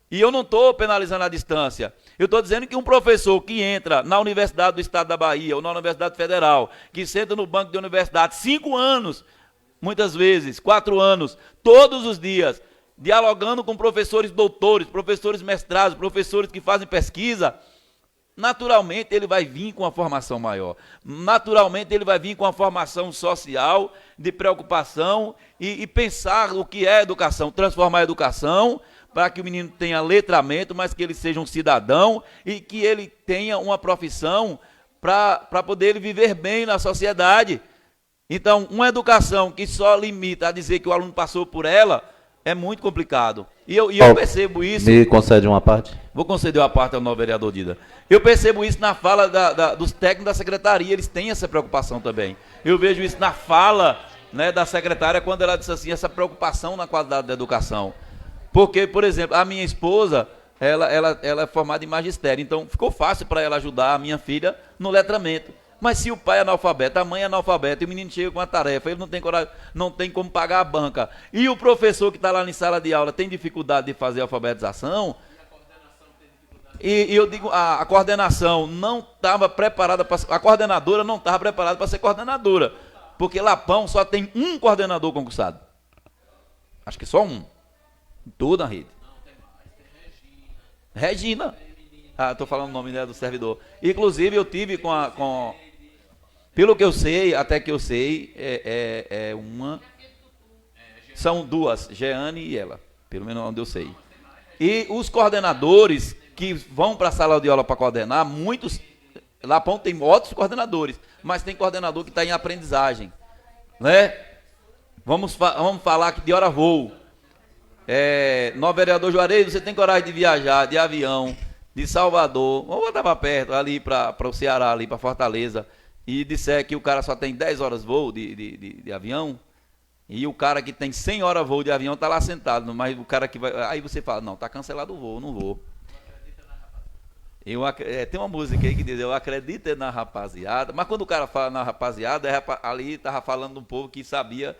E eu não estou penalizando a distância. Eu estou dizendo que um professor que entra na Universidade do Estado da Bahia ou na Universidade Federal, que senta no banco de universidade 5 anos, muitas vezes 4 anos, todos os dias, dialogando com professores doutores, professores mestrados, professores que fazem pesquisa, naturalmente ele vai vir com uma formação maior. Naturalmente ele vai vir com uma formação social, de preocupação e pensar o que é educação, transformar a educação para que o menino tenha letramento, mas que ele seja um cidadão e que ele tenha uma profissão para poder ele viver bem na sociedade. Então, uma educação que só limita a dizer que o aluno passou por ela, É muito complicado. E eu percebo isso. Me concede uma parte? Vou conceder uma parte ao novo vereador Dida. Eu percebo isso na fala dos técnicos da secretaria, eles têm essa preocupação também. Eu vejo isso na fala, né, da secretária, quando ela disse assim, essa preocupação na qualidade da educação. Porque, por exemplo, a minha esposa, ela é formada em magistério, então ficou fácil para ela ajudar a minha filha no letramento. Mas se o pai é analfabeto, a mãe é analfabeta, e o menino chega com uma tarefa, ele não tem coragem, não tem como pagar a banca, e o professor que está lá em sala de aula tem dificuldade de fazer a alfabetização, e eu digo, a coordenação não estava preparada, a coordenadora não estava preparada para ser coordenadora, porque Lapão só tem um coordenador concursado. Acho que só um. Em toda a rede. Regina. Ah, estou falando o nome, né, do servidor. Inclusive, eu tive pelo que eu sei, até que eu sei, são duas, Jeane e ela, pelo menos onde eu sei. E os coordenadores que vão para a sala de aula para coordenar, muitos, Lapão tem ótimos coordenadores, mas tem coordenador que está em aprendizagem, né? Vamos falar aqui de hora voo. Novo vereador Juarez, você tem coragem de viajar de avião de Salvador, vamos botar para perto, ali para o Ceará, ali para Fortaleza, e disser que o cara só tem 10 horas voo de avião, e o cara que tem 100 horas voo de avião está lá sentado, mas o cara que vai... Aí você fala, não, está cancelado o voo, não vou. Tem uma música aí que diz, eu acredito na rapaziada, mas quando o cara fala na rapaziada, ali estava falando um povo que sabia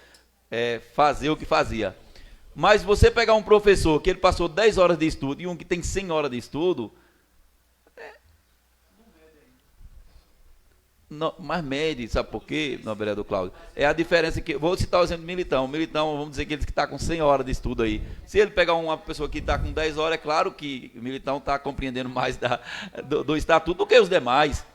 fazer o que fazia. Mas você pegar um professor que ele passou 10 horas de estudo e um que tem 100 horas de estudo, não, mas mede, sabe por quê, não, vereador Cláudio? É a diferença que... Vou citar o exemplo do Militão. O Militão, vamos dizer que ele está com 100 horas de estudo aí. Se ele pegar uma pessoa que está com 10 horas, é claro que o Militão está compreendendo mais do estatuto do que os demais.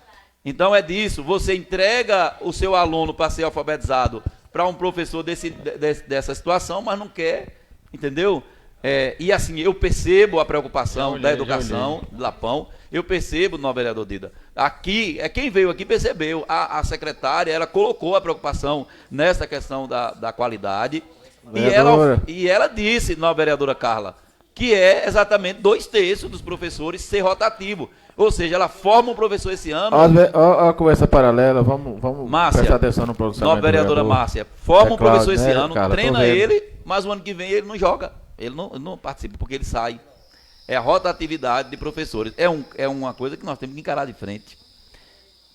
Então é disso. Você entrega o seu aluno para ser alfabetizado para um professor dessa situação, mas não quer, entendeu? E assim, eu percebo a preocupação da educação de Lapão, eu percebo, no vereador Dida. Aqui, quem veio aqui percebeu, a secretária, ela colocou a preocupação nessa questão da qualidade, e ela disse, na vereadora Carla, que é exatamente 2/3 dos professores ser rotativo. Ou seja, ela forma um professor esse ano... Olha a conversa paralela, vamos Márcia, prestar atenção no pronunciamento. Nova vereadora Márcia, forma um professor esse ano, Carla, treina ele, mas o ano que vem ele não joga. Ele não participa, porque ele sai. É a rotatividade de professores. É uma coisa que nós temos que encarar de frente.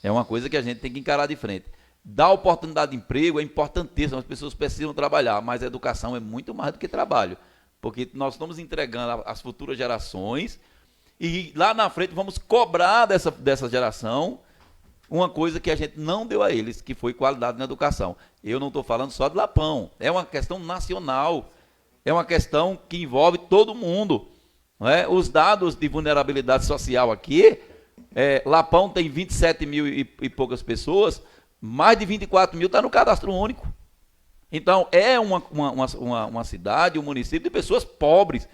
É uma coisa que a gente tem que encarar de frente. Dar oportunidade de emprego é importantíssimo, as pessoas precisam trabalhar, mas a educação é muito mais do que trabalho. Porque nós estamos entregando às futuras gerações e lá na frente vamos cobrar dessa geração uma coisa que a gente não deu a eles, que foi qualidade na educação. Eu não estou falando só de Lapão, é uma questão nacional. É uma questão que envolve todo mundo. Não é? Os dados de vulnerabilidade social aqui, Lapão tem 27 mil e poucas pessoas, mais de 24 mil está no cadastro único. Então, é uma cidade, um município de pessoas pobres,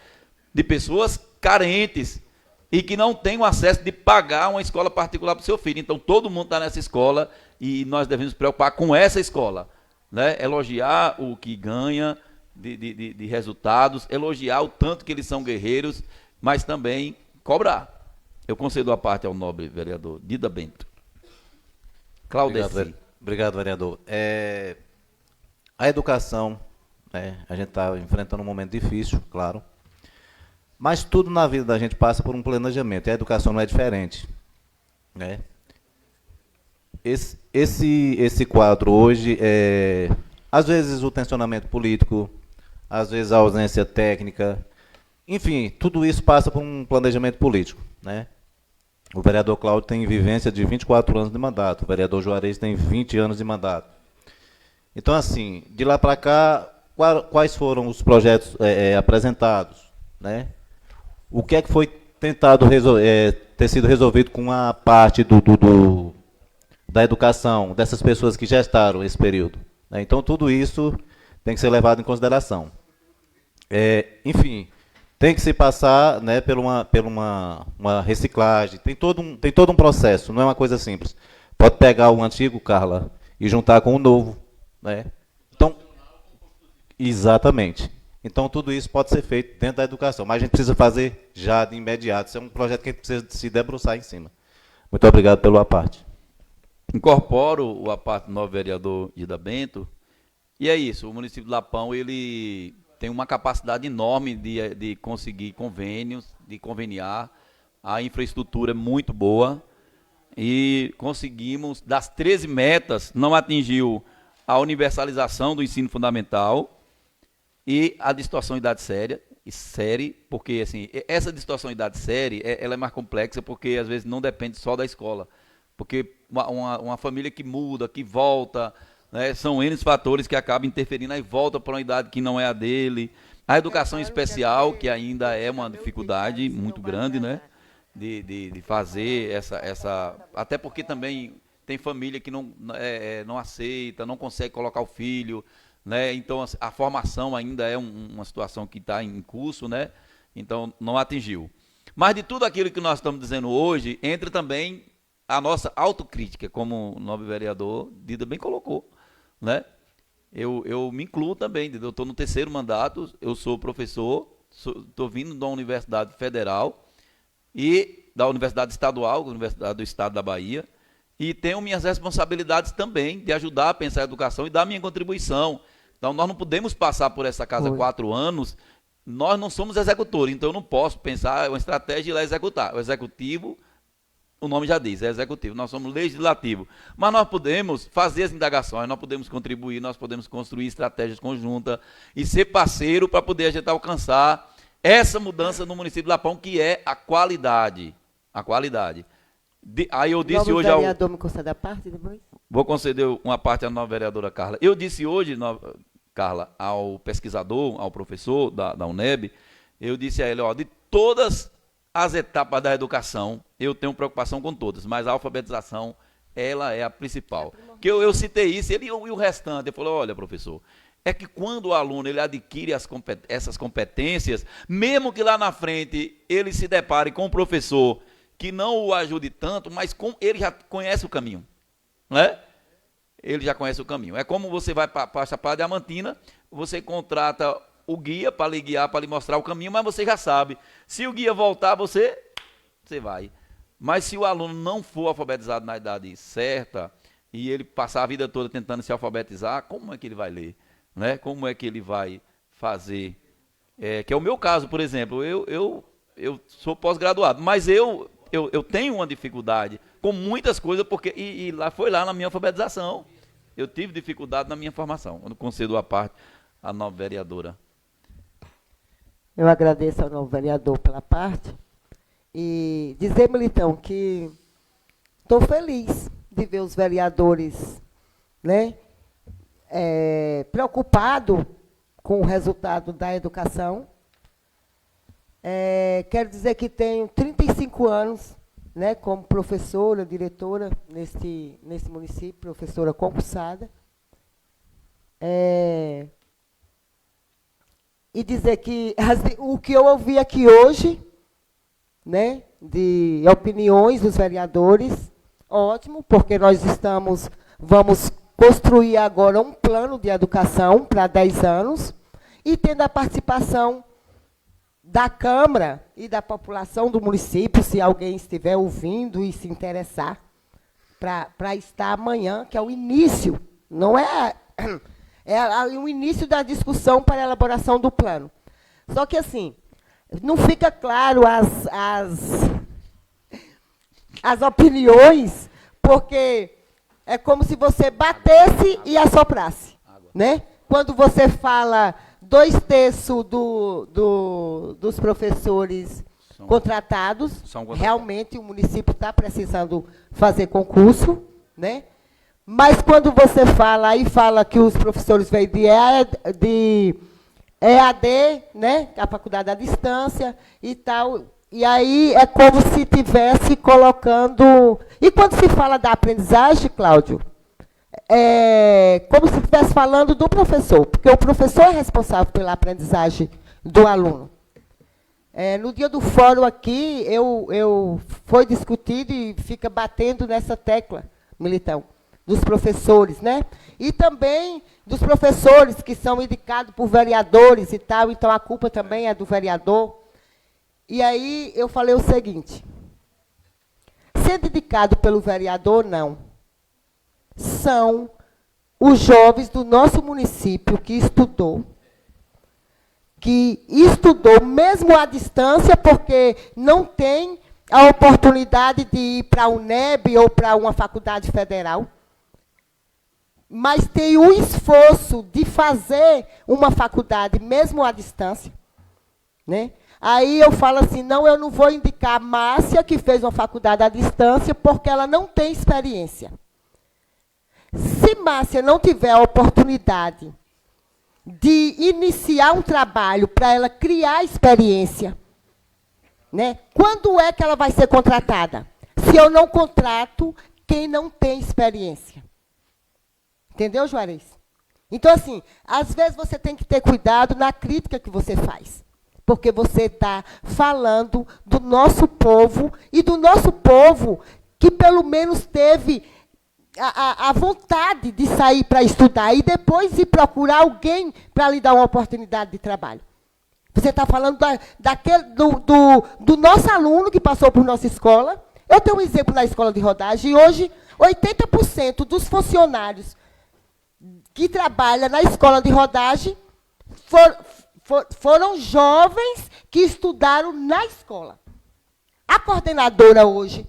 de pessoas carentes, e que não têm o acesso de pagar uma escola particular para o seu filho. Então, todo mundo está nessa escola e nós devemos nos preocupar com essa escola. Né? Elogiar o que ganha, de resultados, elogiar o tanto que eles são guerreiros, mas também cobrar. Eu concedo a parte ao nobre vereador Dida Bento. Claudeci. Obrigado, vereador. A educação, a gente está enfrentando um momento difícil, claro, mas tudo na vida da gente passa por um planejamento, e a educação não é diferente. Né? Esse quadro hoje, às vezes o tensionamento político, às vezes a ausência técnica, enfim, tudo isso passa por um planejamento político. Né? O vereador Cláudio tem vivência de 24 anos de mandato, o vereador Juarez tem 20 anos de mandato. Então, assim, de lá para cá, quais foram os projetos apresentados? Né? O que é que foi tentado ter sido resolvido com a parte da educação, dessas pessoas que já estaram esse período? Né? Então, tudo isso tem que ser levado em consideração. Enfim, tem que se passar, né, por uma reciclagem, tem todo um processo, não é uma coisa simples. Pode pegar o antigo, Carla, e juntar com o novo. Né? Então, exatamente. Então, tudo isso pode ser feito dentro da educação, mas a gente precisa fazer já, de imediato. Isso é um projeto que a gente precisa se debruçar em cima. Muito obrigado pelo aparte. Incorporo o aparte do novo vereador Gida Bento, e é isso, o município de Lapão, ele tem uma capacidade enorme de conseguir convênios, de conveniar, a infraestrutura é muito boa, e conseguimos, das 13 metas, não atingiu a universalização do ensino fundamental e a distorção de idade série, porque assim, essa distorção de idade série, ela é mais complexa, porque às vezes não depende só da escola, porque uma família que muda, que volta, né, são N fatores que acabam interferindo, aí volta para uma idade que não é a dele. A educação especial, que ainda é uma dificuldade muito grande, né, de fazer essa... Até porque também tem família que não aceita, não consegue colocar o filho, né, então a formação ainda é uma situação que está em curso, né, então não atingiu. Mas de tudo aquilo que nós estamos dizendo hoje, entra também a nossa autocrítica, como o nobre vereador Dida bem colocou, né? Eu me incluo também, eu estou no 3º mandato, eu sou professor, estou vindo da Universidade Federal e da Universidade Estadual, Universidade do Estado da Bahia, e tenho minhas responsabilidades também de ajudar a pensar a educação e dar minha contribuição. Então, nós não podemos passar por essa casa 4 anos, nós não somos executores, então eu não posso pensar uma estratégia e ir lá executar. O executivo, o nome já diz, é executivo, nós somos legislativo, mas nós podemos fazer as indagações, nós podemos contribuir, nós podemos construir estratégias conjuntas e ser parceiro para poder a gente alcançar essa mudança no município de Lapão, que é a qualidade. A qualidade. Aí eu disse hoje ao... vereador me concede a parte depois? Vou conceder uma parte à nova vereadora Carla. Eu disse hoje, Carla, ao pesquisador, ao professor da UNEB, eu disse a ele, ó, de todas as etapas da educação, eu tenho preocupação com todas, mas a alfabetização, ela é a principal. Que eu citei isso, ele e o restante, ele falou, olha, professor, é que quando o aluno ele adquire essas competências, mesmo que lá na frente ele se depare com um professor que não o ajude tanto, mas ele já conhece o caminho, né? Ele já conhece o caminho. É como você vai para a Chapada Diamantina, você contrata o guia para lhe guiar, para lhe mostrar o caminho, mas você já sabe. Se o guia voltar, você vai. Mas se o aluno não for alfabetizado na idade certa, e ele passar a vida toda tentando se alfabetizar, como é que ele vai ler? Né? Como é que ele vai fazer? Que é o meu caso, por exemplo, eu sou pós-graduado, mas eu tenho uma dificuldade com muitas coisas, porque e lá foi lá na minha alfabetização. Eu tive dificuldade na minha formação. Eu concedo a parte à nova vereadora. Eu agradeço ao novo vereador pela parte e dizer, Militão, que estou feliz de ver os vereadores, né, preocupados com o resultado da educação. Quero dizer que tenho 35 anos, né, como professora, diretora nesse município, professora concursada. E dizer que o que eu ouvi aqui hoje, né, de opiniões dos vereadores, ótimo, porque nós vamos construir agora um plano de educação para 10 anos, e tendo a participação da Câmara e da população do município, se alguém estiver ouvindo e se interessar, para estar amanhã, que é o início, não é o início da discussão para a elaboração do plano. Só que, assim, não fica claro as opiniões, porque é como se você batesse e assoprasse, né? Quando você fala 2/3 dos professores contratados, realmente o município está precisando fazer concurso, né? Mas quando você fala que os professores vêm de EAD, né, a faculdade à distância e tal, e aí é como se estivesse colocando... E quando se fala da aprendizagem, Cláudio, é como se estivesse falando do professor, porque o professor é responsável pela aprendizagem do aluno. No dia do fórum aqui, foi discutido e fica batendo nessa tecla, Militão, dos professores, né? E também dos professores que são indicados por vereadores e tal, então a culpa também é do vereador. E aí eu falei o seguinte, sendo indicado pelo vereador, não. São os jovens do nosso município que estudou mesmo à distância, porque não tem a oportunidade de ir para a UNEB ou para uma faculdade federal, mas tem o esforço de fazer uma faculdade mesmo à distância, né? Aí eu falo assim, não, eu não vou indicar a Márcia, que fez uma faculdade à distância, porque ela não tem experiência. Se Márcia não tiver a oportunidade de iniciar um trabalho para ela criar experiência, né? Quando é que ela vai ser contratada? Se eu não contrato quem não tem experiência. Entendeu, Juarez? Então, assim, às vezes você tem que ter cuidado na crítica que você faz. Porque você está falando do nosso povo, e do nosso povo que pelo menos teve a vontade de sair para estudar e depois ir procurar alguém para lhe dar uma oportunidade de trabalho. Você está falando do nosso aluno que passou por nossa escola. Eu tenho um exemplo na escola de rodagem, e hoje 80% dos funcionários que trabalham na escola de rodagem foram jovens que estudaram na escola. A coordenadora hoje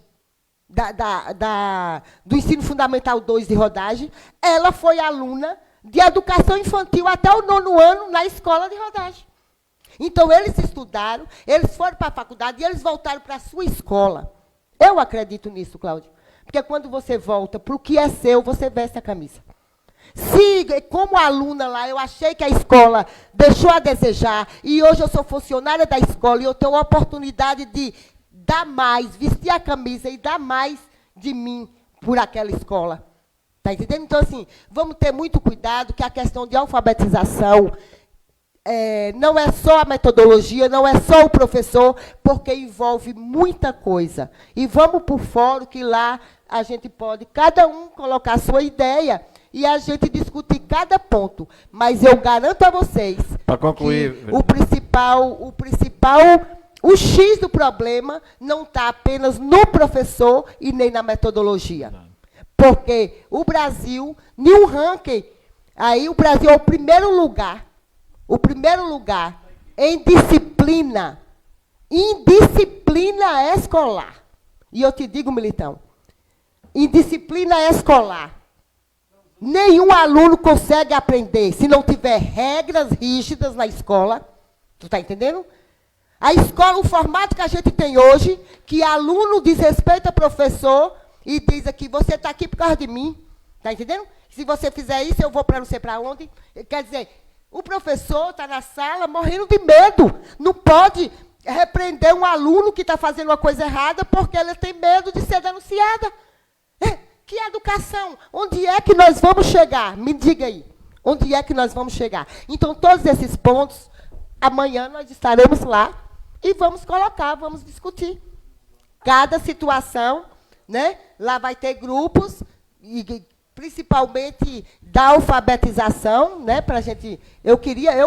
do Ensino Fundamental 2 de rodagem, ela foi aluna de educação infantil até o 9º ano na escola de rodagem. Então, eles estudaram, eles foram para a faculdade e eles voltaram para a sua escola. Eu acredito nisso, Cláudio. Porque quando você volta para o que é seu, você veste a camisa. Se, como aluna lá, eu achei que a escola deixou a desejar, e hoje eu sou funcionária da escola, e eu tenho a oportunidade de dar mais, vestir a camisa e dar mais de mim por aquela escola. Está entendendo? Então, assim, vamos ter muito cuidado, que a questão de alfabetização não é só a metodologia, não é só o professor, porque envolve muita coisa. E vamos para o fórum, que lá a gente pode, cada um, colocar a sua ideia e a gente discutir cada ponto. Mas eu garanto a vocês, para concluir, que o X do problema não está apenas no professor e nem na metodologia. Porque o Brasil, em um ranking, aí o Brasil é o primeiro lugar em disciplina escolar. E eu te digo, Militão, em disciplina escolar, nenhum aluno consegue aprender se não tiver regras rígidas na escola. Tu está entendendo? A escola, o formato que a gente tem hoje, que aluno desrespeita professor e diz aqui, você está aqui por causa de mim. Está entendendo? Se você fizer isso, eu vou para não sei para onde. Quer dizer, o professor está na sala morrendo de medo. Não pode repreender um aluno que está fazendo uma coisa errada porque ele tem medo de ser denunciada. Que educação? Onde é que nós vamos chegar? Me diga aí. Onde é que nós vamos chegar? Então, todos esses pontos, amanhã nós estaremos lá e vamos colocar, vamos discutir. Cada situação, né? Lá vai ter grupos, e principalmente da alfabetização, né? Para a gente, eu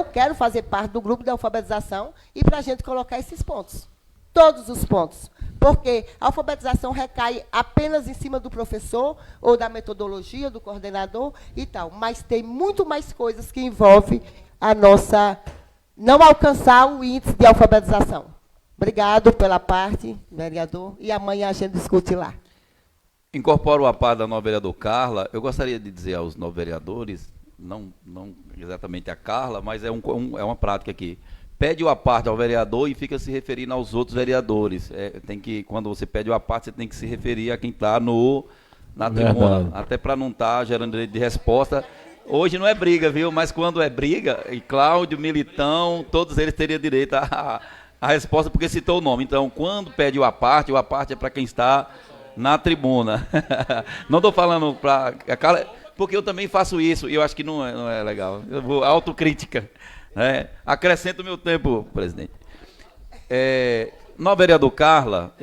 quero fazer parte do grupo da alfabetização e para a gente colocar esses pontos. Todos os pontos. Porque a alfabetização recai apenas em cima do professor, ou da metodologia, do coordenador e tal. Mas tem muito mais coisas que envolvem a nossa não alcançar o índice de alfabetização. Obrigado pela parte, vereador, e amanhã a gente discute lá. Incorporo a par da nova vereadora Carla. Eu gostaria de dizer aos novos vereadores, não exatamente a Carla, mas é uma prática aqui. Pede o à parte ao vereador e fica se referindo aos outros vereadores. Quando você pede o à parte, você tem que se referir a quem está na tribuna. Até para não estar gerando direito de resposta. Hoje não é briga, viu? Mas quando é briga, e Cláudio, Militão, todos eles teriam direito a resposta, porque citou o nome. Então, quando pede o à parte é para quem está na tribuna. Não estou falando para a Carla, porque eu também faço isso, e eu acho que não é legal. Eu vou autocrítica. Acrescento o meu tempo, presidente. Nova vereador Carla,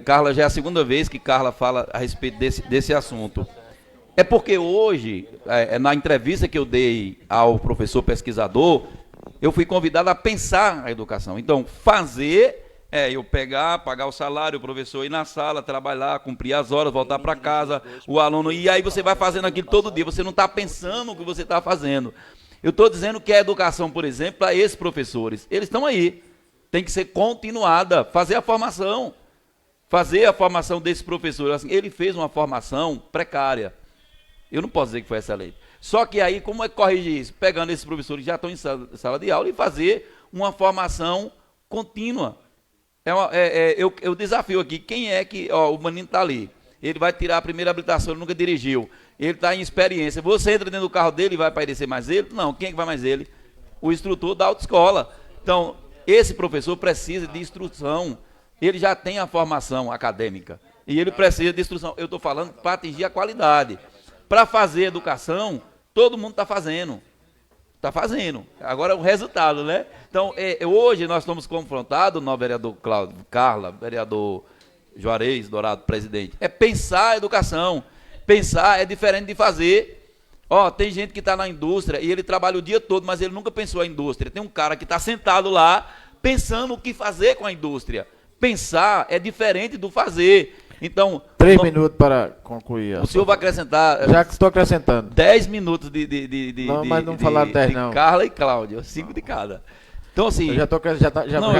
Carla já é a segunda vez que Carla fala a respeito desse assunto. É porque hoje, na entrevista que eu dei ao professor pesquisador, eu fui convidado a pensar a educação. Então, fazer eu pegar, pagar o salário, o professor ir na sala, trabalhar, cumprir as horas, voltar para casa, o aluno, e aí você vai fazendo aquilo todo dia, você não está pensando o que você está fazendo. Eu estou dizendo que a educação, por exemplo, para esses professores, eles estão aí, tem que ser continuada, fazer a formação desses professores. Assim, ele fez uma formação precária, eu não posso dizer que foi excelente. Só que aí, como é que corrige isso? Pegando esses professores que já estão em sala de aula e fazer uma formação contínua. Eu desafio aqui, quem é que, o menino está ali, ele vai tirar a primeira habilitação, ele nunca dirigiu, ele está em experiência, você entra dentro do carro dele e vai parecer mais ele? Não, quem é que vai mais ele? O instrutor da autoescola. Então, esse professor precisa de instrução, ele já tem a formação acadêmica, e ele precisa de instrução, eu estou falando para atingir a qualidade. Para fazer educação, todo mundo está fazendo. Está fazendo. Agora o resultado, né? Então, hoje nós estamos confrontados, no vereador Cláudio, Carla, vereador Juarez Dourado, presidente, é pensar a educação. Pensar é diferente de fazer. Tem gente que está na indústria e ele trabalha o dia todo, mas ele nunca pensou a indústria. Tem um cara que está sentado lá, pensando o que fazer com a indústria. Pensar é diferente do fazer. Então, 3 minutos para concluir. O senhor vai acrescentar... Já que estou acrescentando. 10 minutos não, mas não falaram 10 não. Carla e Cláudio, 5 de cada. Então, assim... Já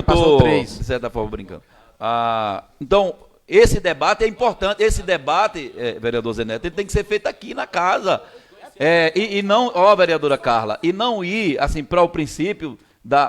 passou 3. De certa forma, brincando. Então, esse debate é importante. Esse debate, vereador Zé Neto, ele tem que ser feito aqui na casa. E não, vereadora Carla, e não ir, assim, para o princípio...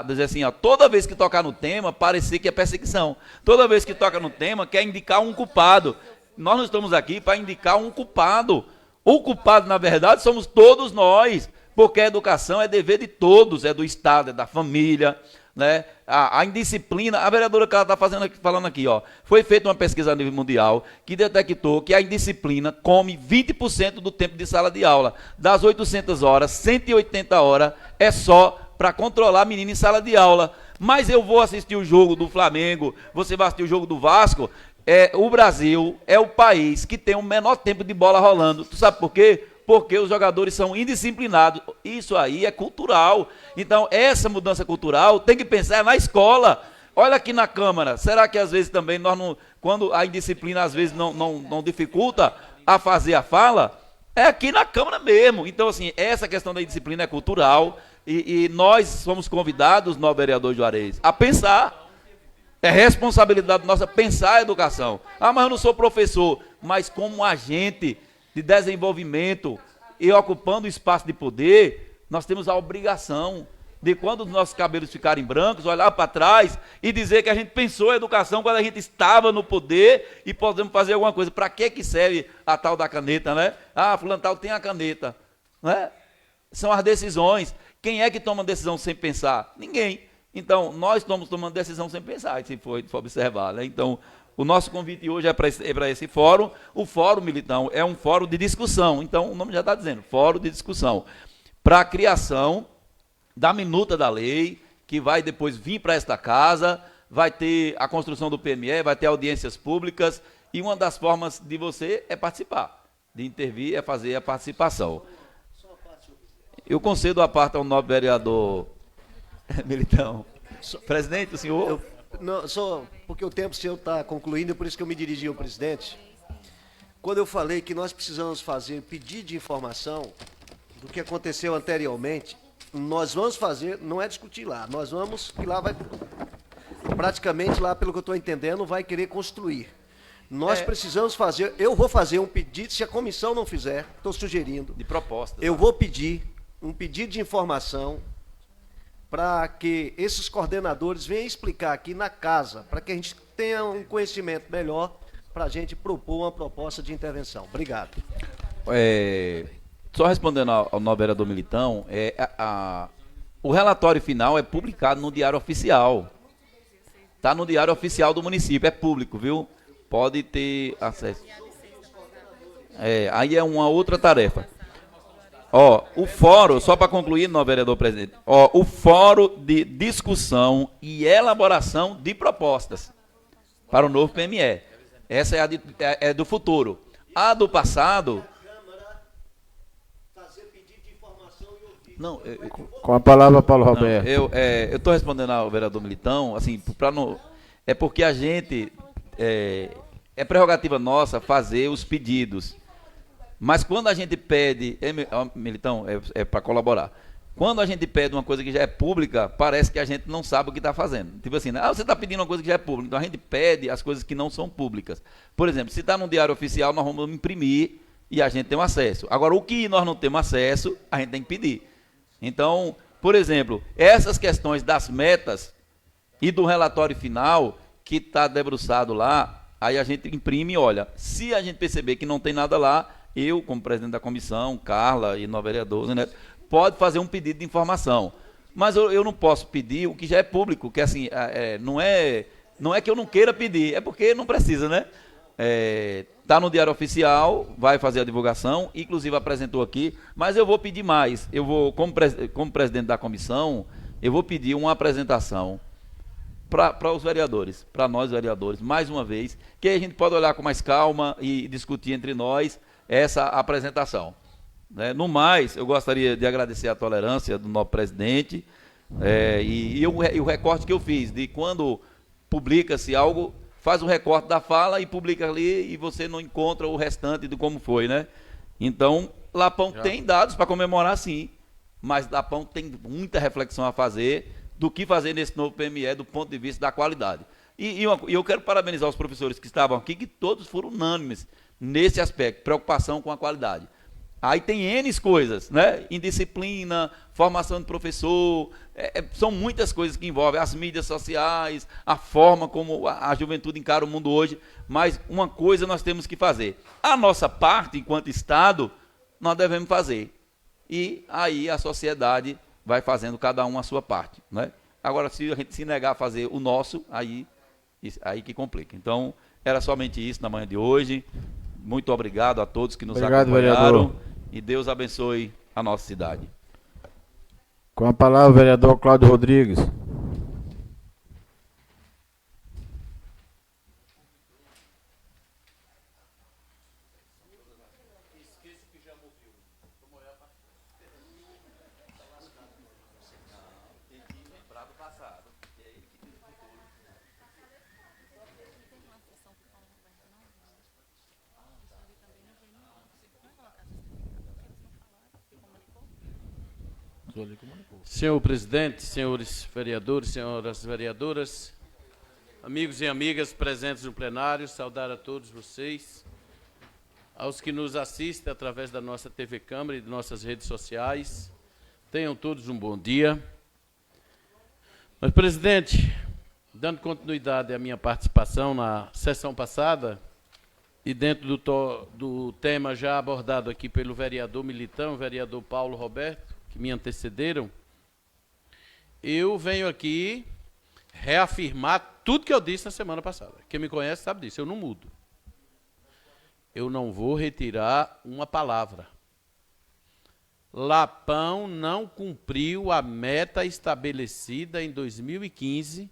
dizer assim, toda vez que tocar no tema, parecer que é perseguição. Toda vez que toca no tema, quer indicar um culpado. Nós não estamos aqui para indicar um culpado. O culpado, na verdade, somos todos nós, porque a educação é dever de todos, é do Estado, é da família, né? A indisciplina, a vereadora que ela está falando aqui, foi feita uma pesquisa a nível mundial que detectou que a indisciplina come 20% do tempo de sala de aula. Das 800 horas, 180 horas é só para controlar a menina em sala de aula. Mas eu vou assistir o jogo do Flamengo, você vai assistir o jogo do Vasco. O Brasil é o país que tem o menor tempo de bola rolando. Tu sabe por quê? Porque os jogadores são indisciplinados. Isso aí é cultural. Então, essa mudança cultural tem que pensar na escola. Olha aqui na Câmara. Será que às vezes também nós não, quando a indisciplina às vezes não dificulta a fazer a fala? É aqui na Câmara mesmo. Então, assim, essa questão da indisciplina é cultural. E nós somos convidados, no vereador Juarez, a pensar. É responsabilidade nossa pensar a educação. Mas eu não sou professor. Mas como agente de desenvolvimento e ocupando espaço de poder, nós temos a obrigação de, quando os nossos cabelos ficarem brancos, olhar para trás e dizer que a gente pensou a educação quando a gente estava no poder e podemos fazer alguma coisa. Para que serve a tal da caneta, né? Fulano tal tem a caneta, né? São as decisões. Quem é que toma decisão sem pensar? Ninguém. Então, nós estamos tomando decisão sem pensar, se for observar, né? Então, o nosso convite hoje é para esse fórum. O Fórum Militão é um fórum de discussão. Então, o nome já está dizendo, Fórum de Discussão. Para a criação da minuta da lei, que vai depois vir para esta casa, vai ter a construção do PME, vai ter audiências públicas, e uma das formas de você é participar, de intervir, é fazer a participação. Eu concedo a parte ao nobre vereador Militão. Presidente, o senhor? Não, só porque o tempo seu está concluindo, por isso que eu me dirigi ao presidente. Quando eu falei que nós precisamos fazer pedido de informação do que aconteceu anteriormente, nós vamos fazer, não é discutir lá, nós vamos, que lá vai, praticamente lá, pelo que eu estou entendendo, vai querer construir. Nós precisamos fazer, eu vou fazer um pedido, se a comissão não fizer, estou sugerindo. De proposta. Eu vou pedir um pedido de informação para que esses coordenadores venham explicar aqui na casa, para que a gente tenha um conhecimento melhor, para a gente propor uma proposta de intervenção. Obrigado. Só respondendo ao novo vereador Militão, o relatório final é publicado no Diário Oficial. Está no Diário Oficial do município, é público, viu? Pode ter acesso. Aí é uma outra tarefa. O fórum, só para concluir, novo vereador presidente, o fórum de discussão e elaboração de propostas para o novo PME. Essa é do futuro. A do passado, Não, Com a palavra, Paulo não, Roberto. eu estou respondendo ao vereador Militão, assim, para não. É porque a gente. É prerrogativa nossa fazer os pedidos. Mas quando a gente pede. Militão, é para colaborar. Quando a gente pede uma coisa que já é pública, parece que a gente não sabe o que está fazendo. Tipo assim, né? Você está pedindo uma coisa que já é pública. Então a gente pede as coisas que não são públicas. Por exemplo, se está no diário oficial, nós vamos imprimir e a gente tem um acesso. Agora, o que nós não temos acesso, a gente tem que pedir. Então, por exemplo, essas questões das metas e do relatório final, que está debruçado lá, aí a gente imprime e olha. Se a gente perceber que não tem nada lá, eu, como presidente da comissão, Carla e nós vereadores, né, pode fazer um pedido de informação. Mas eu não posso pedir o que já é público, que assim, não é que eu não queira pedir, é porque não precisa, né? Está no diário oficial, vai fazer a divulgação, inclusive apresentou aqui, mas eu vou pedir mais. Eu vou, como presidente da comissão, eu vou pedir uma apresentação para os vereadores, para nós vereadores, mais uma vez, que aí a gente pode olhar com mais calma e discutir entre nós essa apresentação. Né? No mais, eu gostaria de agradecer a tolerância do nosso presidente e o recorte que eu fiz, de quando publica-se algo, faz um recorte da fala e publica ali e você não encontra o restante de como foi, né? Então, Lapão tem dados para comemorar, sim, mas Lapão tem muita reflexão a fazer do que fazer nesse novo PME do ponto de vista da qualidade. E eu quero parabenizar os professores que estavam aqui, que todos foram unânimes nesse aspecto, preocupação com a qualidade. Aí tem N coisas, né? Indisciplina, formação de professor, são muitas coisas que envolvem as mídias sociais, a forma como a juventude encara o mundo hoje, mas uma coisa nós temos que fazer. A nossa parte, enquanto Estado, nós devemos fazer. E aí a sociedade vai fazendo cada um a sua parte, né? Agora, se a gente se negar a fazer o nosso, aí que complica. Então, era somente isso na manhã de hoje. Muito obrigado a todos que nos acompanharam. Vereador. E Deus abençoe a nossa cidade. Com a palavra, o vereador Cláudio Rodrigues. Senhor presidente, senhores vereadores, senhoras vereadoras, amigos e amigas presentes no plenário, saudar a todos vocês, aos que nos assistem através da nossa TV Câmara e de nossas redes sociais. Tenham todos um bom dia. Mas, presidente, dando continuidade à minha participação na sessão passada, e dentro do tema já abordado aqui pelo vereador Militão, o vereador Paulo Roberto, que me antecederam, eu venho aqui reafirmar tudo que eu disse na semana passada. Quem me conhece sabe disso, eu não mudo. Eu não vou retirar uma palavra. Lapão não cumpriu a meta estabelecida em 2015,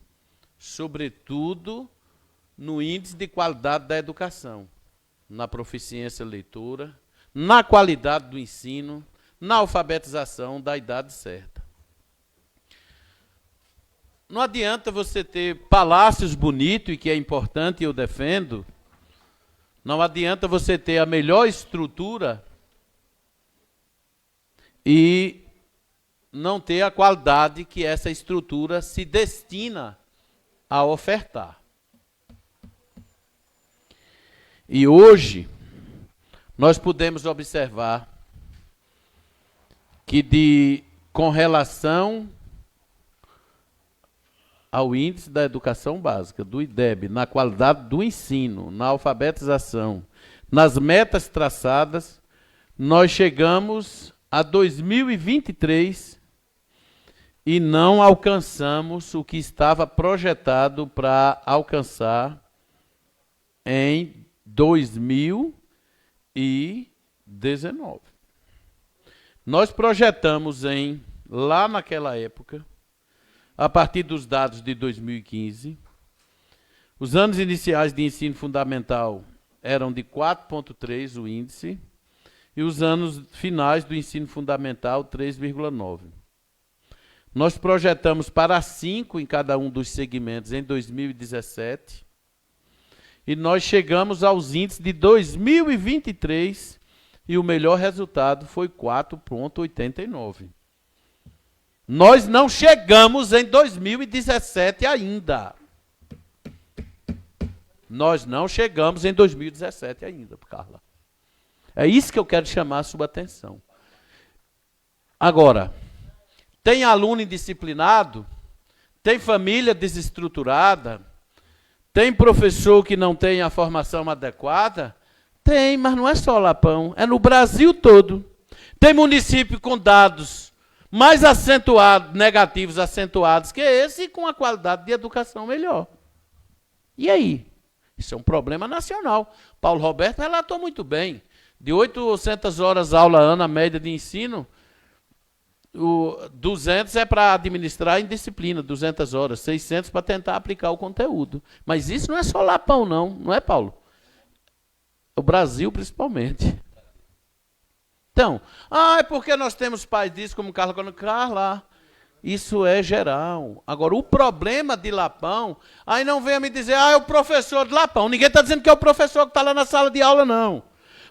sobretudo no índice de qualidade da educação, na proficiência leitora, na qualidade do ensino, na alfabetização da idade certa. Não adianta você ter palácios bonitos, e que é importante e eu defendo, não adianta você ter a melhor estrutura e não ter a qualidade que essa estrutura se destina a ofertar. E hoje, nós podemos observar que com relação ao índice da educação básica, do IDEB, na qualidade do ensino, na alfabetização, nas metas traçadas, nós chegamos a 2023 e não alcançamos o que estava projetado para alcançar em 2019. Nós projetamos lá naquela época, a partir dos dados de 2015, os anos iniciais de ensino fundamental eram de 4,3 o índice, e os anos finais do ensino fundamental, 3,9. Nós projetamos para 5 em cada um dos segmentos em 2017, e nós chegamos aos índices de 2023, e o melhor resultado foi 4,89. Nós não chegamos em 2017 ainda. Nós não chegamos em 2017 ainda, Carla. É isso que eu quero chamar a sua atenção. Agora, tem aluno indisciplinado? Tem família desestruturada? Tem professor que não tem a formação adequada? Tem, mas não é só Lapão, é no Brasil todo. Tem município com dados mais acentuados, negativos acentuados que esse, e com a qualidade de educação melhor. E aí? Isso é um problema nacional. Paulo Roberto relatou muito bem. De 800 horas aula ano, a média de ensino, 200 é para administrar em disciplina, 200 horas, 600 para tentar aplicar o conteúdo. Mas isso não é só Lapão, não é, Paulo? O Brasil, principalmente. Então, é porque nós temos pais disso, como Carla, isso é geral. Agora, o problema de Lapão, aí não venha me dizer, é o professor de Lapão. Ninguém está dizendo que é o professor que está lá na sala de aula, não.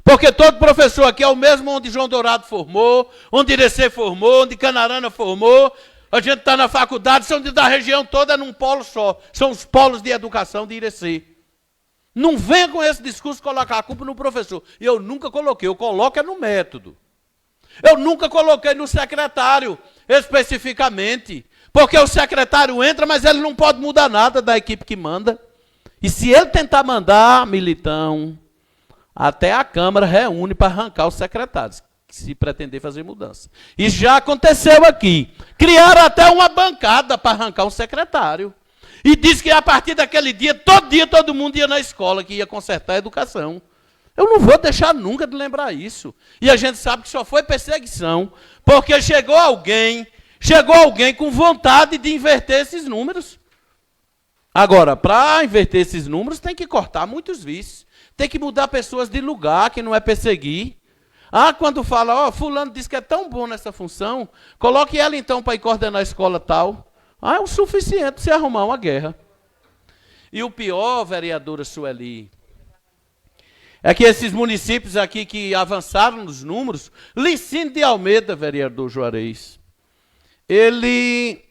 Porque todo professor aqui é o mesmo onde João Dourado formou, onde Irecê formou, onde Canarana formou. A gente está na faculdade, são da região toda num polo só. São os polos de educação de Irecê. Não venha com esse discurso colocar a culpa no professor. Eu nunca coloquei, eu coloco é no método. Eu nunca coloquei no secretário, especificamente. Porque o secretário entra, mas ele não pode mudar nada da equipe que manda. E se ele tentar mandar, Militão, até a Câmara reúne para arrancar os secretários, se pretender fazer mudança. Isso já aconteceu aqui. Criaram até uma bancada para arrancar um secretário. E disse que a partir daquele dia todo mundo ia na escola, que ia consertar a educação. Eu não vou deixar nunca de lembrar isso. E a gente sabe que só foi perseguição, porque chegou alguém com vontade de inverter esses números. Agora, para inverter esses números, tem que cortar muitos vícios. Tem que mudar pessoas de lugar, que não é perseguir. Quando fala, fulano disse que é tão bom nessa função, coloque ela então para ir coordenar a escola tal. É o suficiente se arrumar uma guerra. E o pior, vereadora Sueli, é que esses municípios aqui que avançaram nos números, Licínio de Almeida, vereador Juarez, ele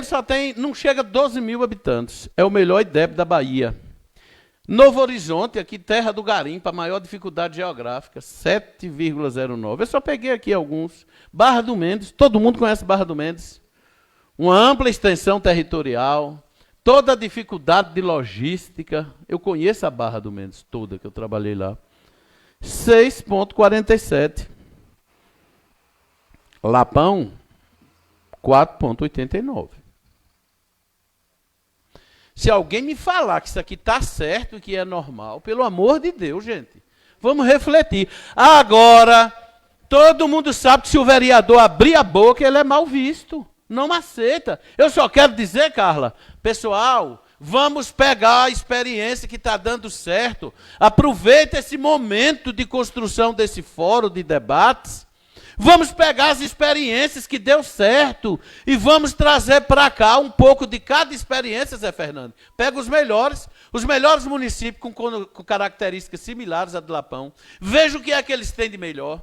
só tem, não chega a 12 mil habitantes. É o melhor IDEB da Bahia. Novo Horizonte, aqui terra do garimpo, a maior dificuldade geográfica, 7,09. Eu só peguei aqui alguns. Barra do Mendes, todo mundo conhece Barra do Mendes. Uma ampla extensão territorial, toda a dificuldade de logística. Eu conheço a Barra do Mendes toda, que eu trabalhei lá. 6,47. Lapão, 4,89. Se alguém me falar que isso aqui está certo e que é normal, pelo amor de Deus, gente, vamos refletir. Agora, todo mundo sabe que se o vereador abrir a boca, ele é mal visto. Não aceita. Eu só quero dizer, Carla, pessoal, vamos pegar a experiência que está dando certo. Aproveita esse momento de construção desse fórum de debates. Vamos pegar as experiências que deu certo e vamos trazer para cá um pouco de cada experiência, Zé Fernando. Pega os melhores municípios com características similares à do Lapão. Veja o que é que eles têm de melhor.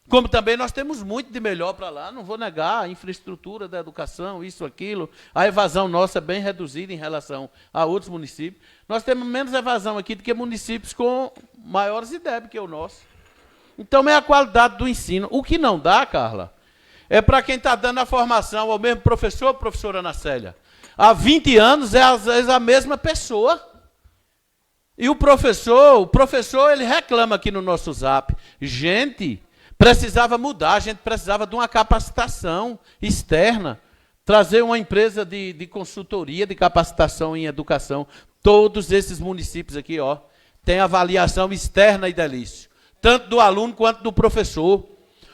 Como também nós temos muito de melhor para lá, não vou negar, a infraestrutura da educação, isso, aquilo. A evasão nossa é bem reduzida em relação a outros municípios. Nós temos menos evasão aqui do que municípios com maiores IDEB que o nosso. Então, é a qualidade do ensino. O que não dá, Carla, é para quem está dando a formação ao mesmo professor, professora Ana Célia. Há 20 anos é, às vezes, a mesma pessoa. E o professor, ele reclama aqui no nosso zap. Gente, precisava mudar, a gente precisava de uma capacitação externa. Trazer uma empresa de consultoria, de capacitação em educação. Todos esses municípios aqui, têm avaliação externa e delício. Tanto do aluno quanto do professor.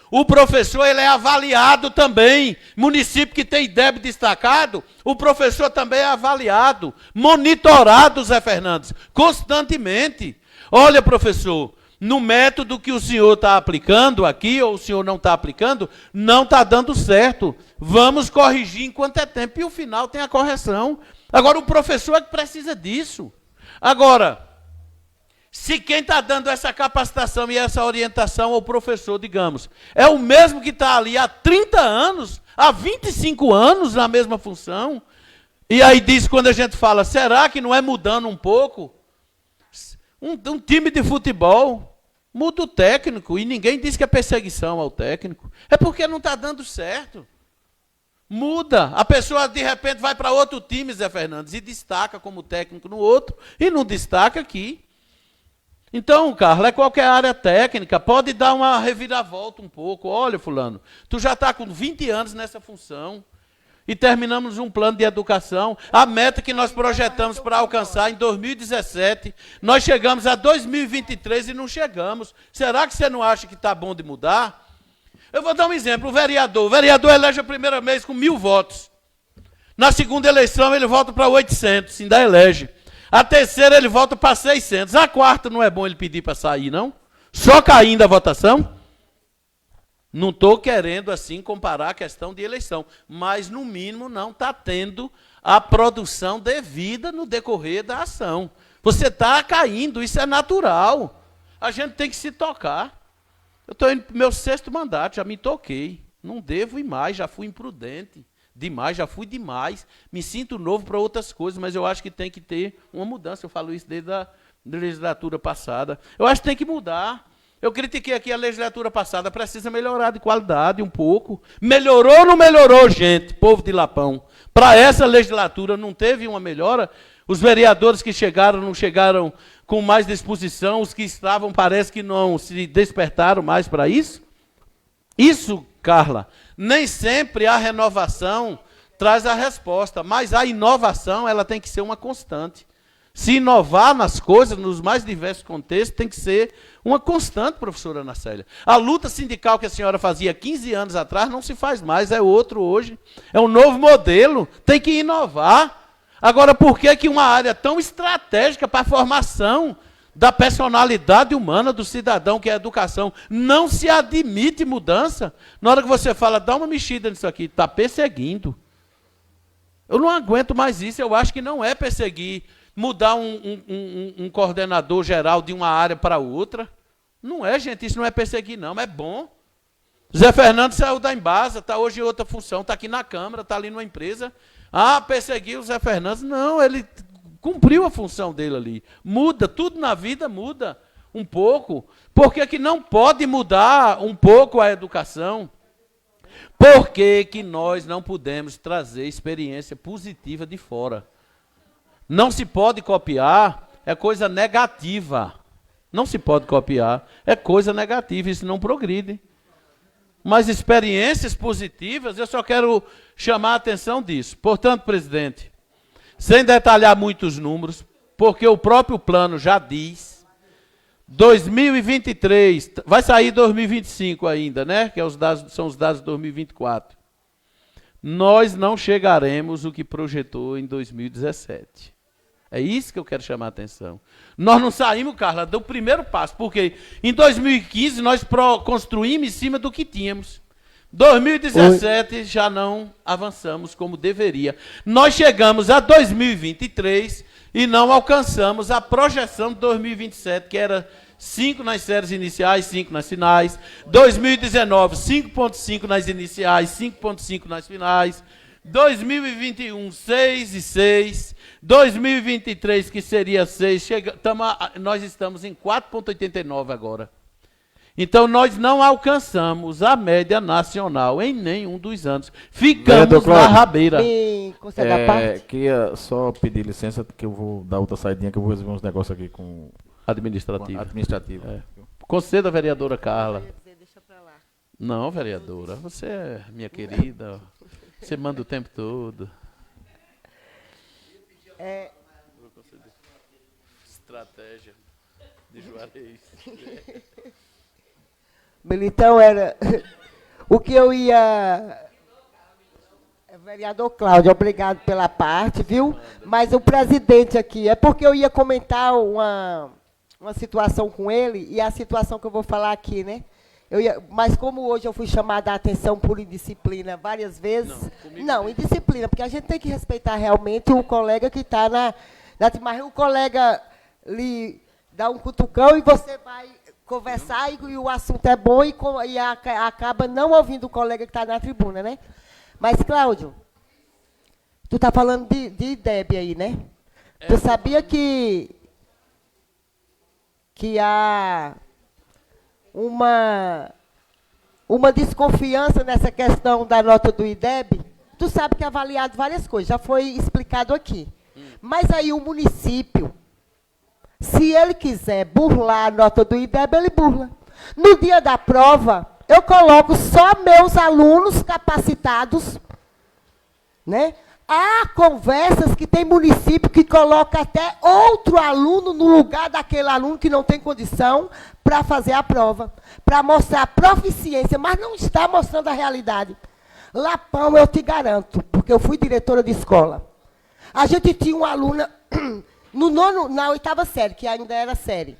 O professor, ele é avaliado também. Município que tem IDEB destacado, o professor também é avaliado, monitorado, Zé Fernandes, constantemente. Olha, professor, no método que o senhor está aplicando aqui, ou o senhor não está aplicando, não está dando certo. Vamos corrigir enquanto é tempo. E o final tem a correção. Agora, o professor é que precisa disso. Agora, se quem está dando essa capacitação e essa orientação ao professor, digamos, é o mesmo que está ali há 30 anos, há 25 anos na mesma função, e aí diz, quando a gente fala, será que não é mudando um pouco? Um time de futebol muda o técnico, e ninguém diz que é perseguição ao técnico. É porque não está dando certo. Muda. A pessoa, de repente, vai para outro time, Zé Fernandes, e destaca como técnico no outro, e não destaca aqui. Então, Carlos, é qualquer área técnica, pode dar uma reviravolta um pouco. Olha, fulano, tu já está com 20 anos nessa função, e terminamos um plano de educação, a meta que nós projetamos para alcançar em 2017, nós chegamos a 2023 e não chegamos. Será que você não acha que está bom de mudar? Eu vou dar um exemplo, o vereador elege a primeira vez com 1.000 votos. Na segunda eleição ele volta para 800, ainda elege. A terceira ele volta para 600. A quarta não é bom ele pedir para sair, não? Só caindo a votação? Não estou querendo, assim, comparar a questão de eleição, mas, no mínimo, não está tendo a produção devida no decorrer da ação. Você está caindo, isso é natural. A gente tem que se tocar. Eu estou indo para o meu 6º mandato, já me toquei. Não devo ir mais, já fui imprudente. Demais, já fui demais. Me sinto novo para outras coisas, mas eu acho que tem que ter uma mudança. Eu falo isso desde a legislatura passada. Eu acho que tem que mudar. Eu critiquei aqui a legislatura passada, precisa melhorar de qualidade um pouco. Melhorou ou não melhorou, gente, povo de Lapão? Para essa legislatura não teve uma melhora? Os vereadores que chegaram não chegaram com mais disposição, os que estavam parece que não se despertaram mais para isso? Isso, Carla, nem sempre a renovação traz a resposta, mas a inovação ela tem que ser uma constante. Se inovar nas coisas, nos mais diversos contextos, tem que ser uma constante, professora Ana Célia. A luta sindical que a senhora fazia 15 anos atrás não se faz mais, é outro hoje. É um novo modelo, tem que inovar. Agora, por que uma área tão estratégica para a formação da personalidade humana do cidadão, que é a educação, não se admite mudança? Na hora que você fala, dá uma mexida nisso aqui, está perseguindo. Eu não aguento mais isso, eu acho que não é perseguir. Mudar um coordenador geral de uma área para outra. Não é, gente, isso não é perseguir, não, é bom. Zé Fernandes saiu da Embasa, está hoje em outra função, está aqui na Câmara, está ali numa empresa. Ah, perseguiu o Zé Fernandes. Não, ele cumpriu a função dele ali. Muda, tudo na vida muda um pouco. Por que não pode mudar um pouco a educação? Por que nós não podemos trazer experiência positiva de fora? Não se pode copiar, é coisa negativa. Não se pode copiar, é coisa negativa, isso não progride. Mas experiências positivas, eu só quero chamar a atenção disso. Portanto, presidente, sem detalhar muitos números, porque o próprio plano já diz, 2023, vai sair 2025 ainda, né? Que são os dados de 2024. Nós não chegaremos o que projetou em 2017. É isso que eu quero chamar a atenção. Nós não saímos, Carla, do primeiro passo, porque em 2015 nós construímos em cima do que tínhamos. 2017 já não avançamos como deveria. Nós chegamos a 2023 e não alcançamos a projeção de 2027, que era 5 nas séries iniciais, 5 nas finais. 2019, 5,5 nas iniciais, 5,5 nas finais. 2021, 6 e 6. 2023, que seria 6, nós estamos em 4,89 agora. Então, nós não alcançamos a média nacional em nenhum dos anos. Ficamos na rabeira. Queria só pedir licença, que eu vou dar outra saidinha, que eu vou resolver uns negócios aqui com administrativo. É. Conceda a vereadora Carla. Não, vereadora, você é minha querida. Você manda o tempo todo. Estratégia de Juarez. Então, era o que eu ia... Vereador Cláudio, obrigado pela parte, viu? Mas o presidente aqui, é porque eu ia comentar uma situação com ele, e a situação que eu vou falar aqui, né? Mas como hoje eu fui chamada a atenção por indisciplina várias vezes, não, indisciplina, porque a gente tem que respeitar realmente o colega que está na mas o colega lhe dá um cutucão e você vai conversar e o assunto é bom e acaba não ouvindo o colega que está na tribuna, né? Mas, Cláudio, tu está falando de IDEB aí, né? Tu sabia que há uma desconfiança nessa questão da nota do IDEB? Tu sabe que é avaliado várias coisas, já foi explicado aqui. Mas aí o município, se ele quiser burlar a nota do IDEB, ele burla. No dia da prova, eu coloco só meus alunos capacitados, né? Há conversas que tem município que coloca até outro aluno no lugar daquele aluno que não tem condição para fazer a prova, para mostrar a proficiência, mas não está mostrando a realidade. Lapão, eu te garanto, porque eu fui diretora de escola. A gente tinha uma aluna na 8ª série, que ainda era série.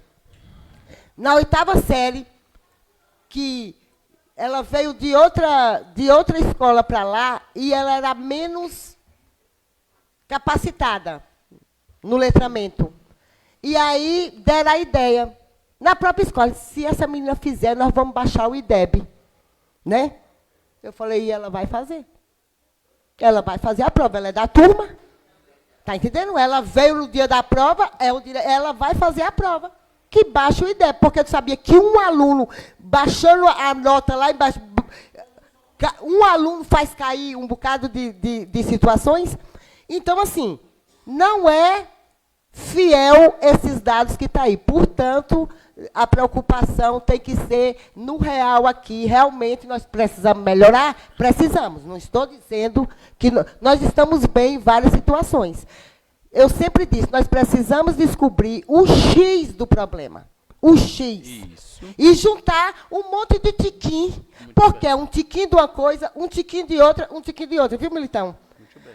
Na 8ª série, que ela veio de outra escola para lá e ela era menos capacitada no letramento. E aí deram a ideia, na própria escola, se essa menina fizer, nós vamos baixar o IDEB. Né? Eu falei, e ela vai fazer. Ela vai fazer a prova, ela é da turma. Está entendendo? Ela veio no dia da prova, ela vai fazer a prova. Que baixa o IDEB, porque tu sabia que um aluno, baixando a nota lá embaixo, um aluno faz cair um bocado de situações. Então, assim, não é fiel esses dados que estão aí. Portanto, a preocupação tem que ser no real aqui. Realmente, nós precisamos melhorar? Precisamos. Não estou dizendo que nós estamos bem em várias situações. Eu sempre disse, nós precisamos descobrir o X do problema. O X. Isso. E juntar um monte de tiquinho. Porque é um tiquinho de uma coisa, um tiquinho de outra, um tiquinho de outra. Viu, Militão?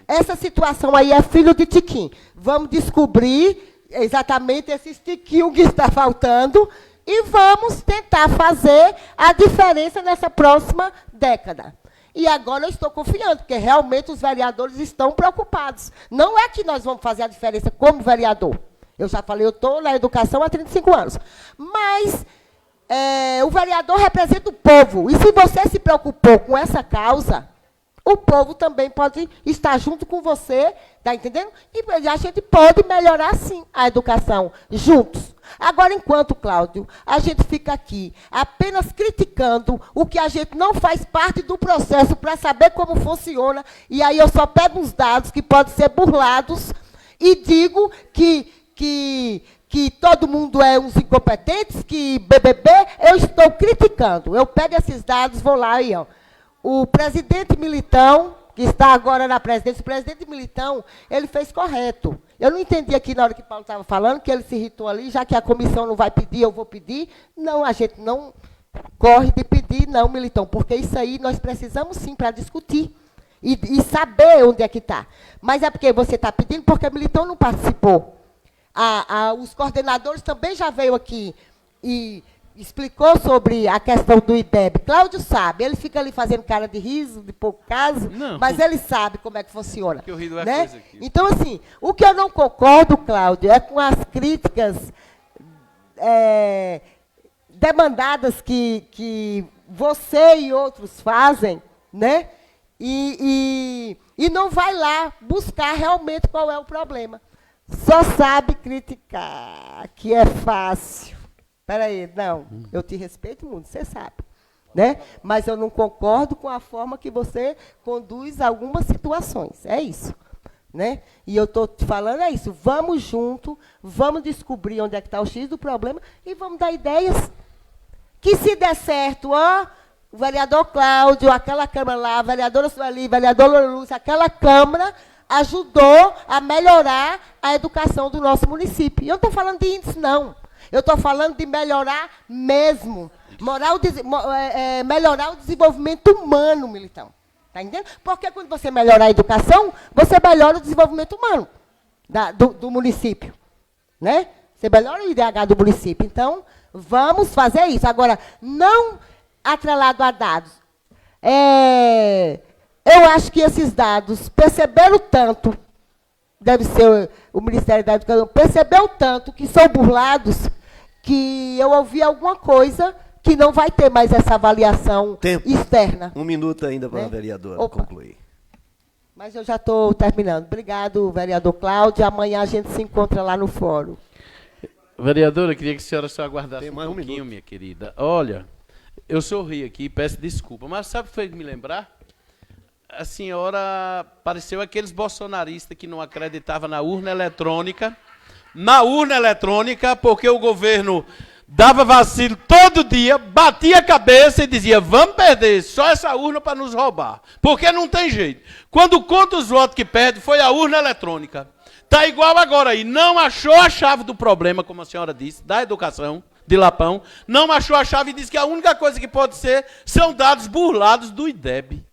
Essa situação aí é filho de tiquinho. Vamos descobrir exatamente esse tiquinho que está faltando e vamos tentar fazer a diferença nessa próxima década. E agora eu estou confiando, porque realmente os vereadores estão preocupados. Não é que nós vamos fazer a diferença como vereador. Eu já falei, eu estou na educação há 35 anos. Mas o vereador representa o povo. E se você se preocupou com essa causa, o povo também pode estar junto com você, está entendendo? E a gente pode melhorar, sim, a educação, juntos. Agora, enquanto, Cláudio, a gente fica aqui apenas criticando o que a gente não faz parte do processo para saber como funciona, e aí eu só pego uns dados que podem ser burlados e digo que todo mundo é uns incompetentes, que BBB, eu estou criticando. Eu pego esses dados, vou lá e... O presidente Militão, que está agora na presidência, o presidente Militão, ele fez correto. Eu não entendi aqui na hora que Paulo estava falando, que ele se irritou ali, já que a comissão não vai pedir, eu vou pedir. Não, a gente não corre de pedir, não, Militão, porque isso aí nós precisamos sim para discutir e saber onde é que está. Mas é porque você está pedindo, porque Militão não participou. Os coordenadores também já veio aqui e explicou sobre a questão do IDEB. Cláudio sabe, ele fica ali fazendo cara de riso, de pouco caso, mas ele sabe como é que funciona. Que eu ri de uma coisa aqui. Então, assim, o que eu não concordo, Cláudio, é com as críticas demandadas que você e outros fazem, né? E não vai lá buscar realmente qual é o problema. Só sabe criticar, que é fácil. Espera aí, não, eu te respeito muito, você sabe. Né? Mas eu não concordo com a forma que você conduz algumas situações. É isso. Né? E eu estou te falando é isso. Vamos junto, vamos descobrir onde é que está o X do problema e vamos dar ideias. Que se der certo, ó, o vereador Cláudio, aquela Câmara lá, a vereadora Sueli, a vereadora Lúcia, aquela Câmara ajudou a melhorar a educação do nosso município. E eu não estou falando de índice, não. Eu estou falando de melhorar mesmo. Melhorar o desenvolvimento humano, Militão. Está entendendo? Porque quando você melhora a educação, você melhora o desenvolvimento humano do município. Né? Você melhora o IDH do município. Então, vamos fazer isso. Agora, não atrelado a dados. Eu acho que esses dados perceberam tanto, deve ser o Ministério da Educação, percebeu tanto que são burlados, que eu ouvi alguma coisa que não vai ter mais essa avaliação externa. 1 minuto ainda para a vereadora concluir. Mas eu já estou terminando. Obrigado, vereador Cláudio. Amanhã a gente se encontra lá no fórum. Vereadora, eu queria que a senhora só aguardasse Tem um mais um pouquinho, minuto. minha querida. Olha, eu sorri aqui e peço desculpa, mas sabe o que fez me lembrar? A senhora pareceu aqueles bolsonaristas que não acreditavam na urna eletrônica. Na urna eletrônica, porque o governo dava vacilo todo dia, batia a cabeça e dizia, vamos perder só essa urna para nos roubar. Porque não tem jeito. Quando conta os votos que perde, foi a urna eletrônica. Está igual agora aí. Não achou a chave do problema, como a senhora disse, da educação de Lapão. Não achou a chave e disse que a única coisa que pode ser são dados burlados do IDEB.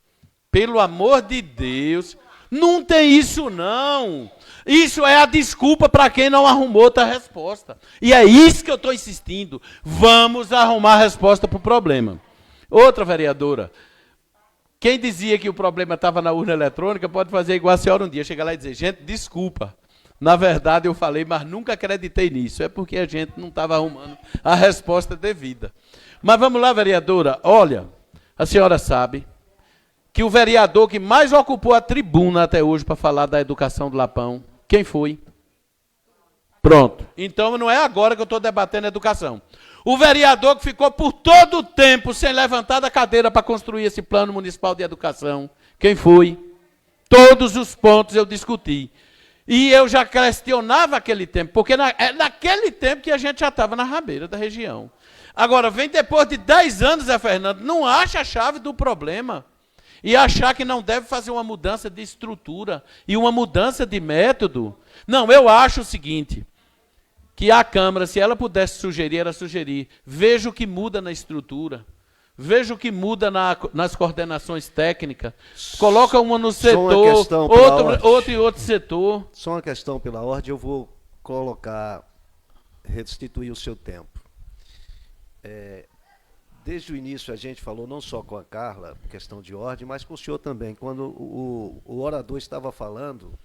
Pelo amor de Deus. Não tem isso, não. Isso é a desculpa para quem não arrumou outra resposta. E é isso que eu estou insistindo. Vamos arrumar a resposta para o problema. Outra vereadora. Quem dizia que o problema estava na urna eletrônica pode fazer igual a senhora um dia. Chegar lá e dizer, gente, desculpa. Na verdade eu falei, mas nunca acreditei nisso. É porque a gente não estava arrumando a resposta devida. Mas vamos lá, vereadora. Olha, a senhora sabe que o vereador que mais ocupou a tribuna até hoje para falar da educação do Lapão, quem foi? Pronto. Então não é agora que eu estou debatendo a educação. O vereador que ficou por todo o tempo sem levantar da cadeira para construir esse plano municipal de educação, quem foi? Todos os pontos eu discuti. E eu já questionava aquele tempo, porque é naquele tempo que a gente já estava na rabeira da região. Agora, vem depois de 10 anos, Zé Fernando, não acha a chave do problema. E achar que não deve fazer uma mudança de estrutura e uma mudança de método. Não, eu acho o seguinte, que a Câmara, se ela pudesse sugerir, era sugerir. Veja o que muda na estrutura. Veja o que muda nas coordenações técnicas. Coloca uma no setor, outra em outro setor. Só uma questão pela ordem, eu vou restituir o seu tempo. Desde o início a gente falou, não só com a Carla, questão de ordem, mas com o senhor também. Quando o orador estava falando,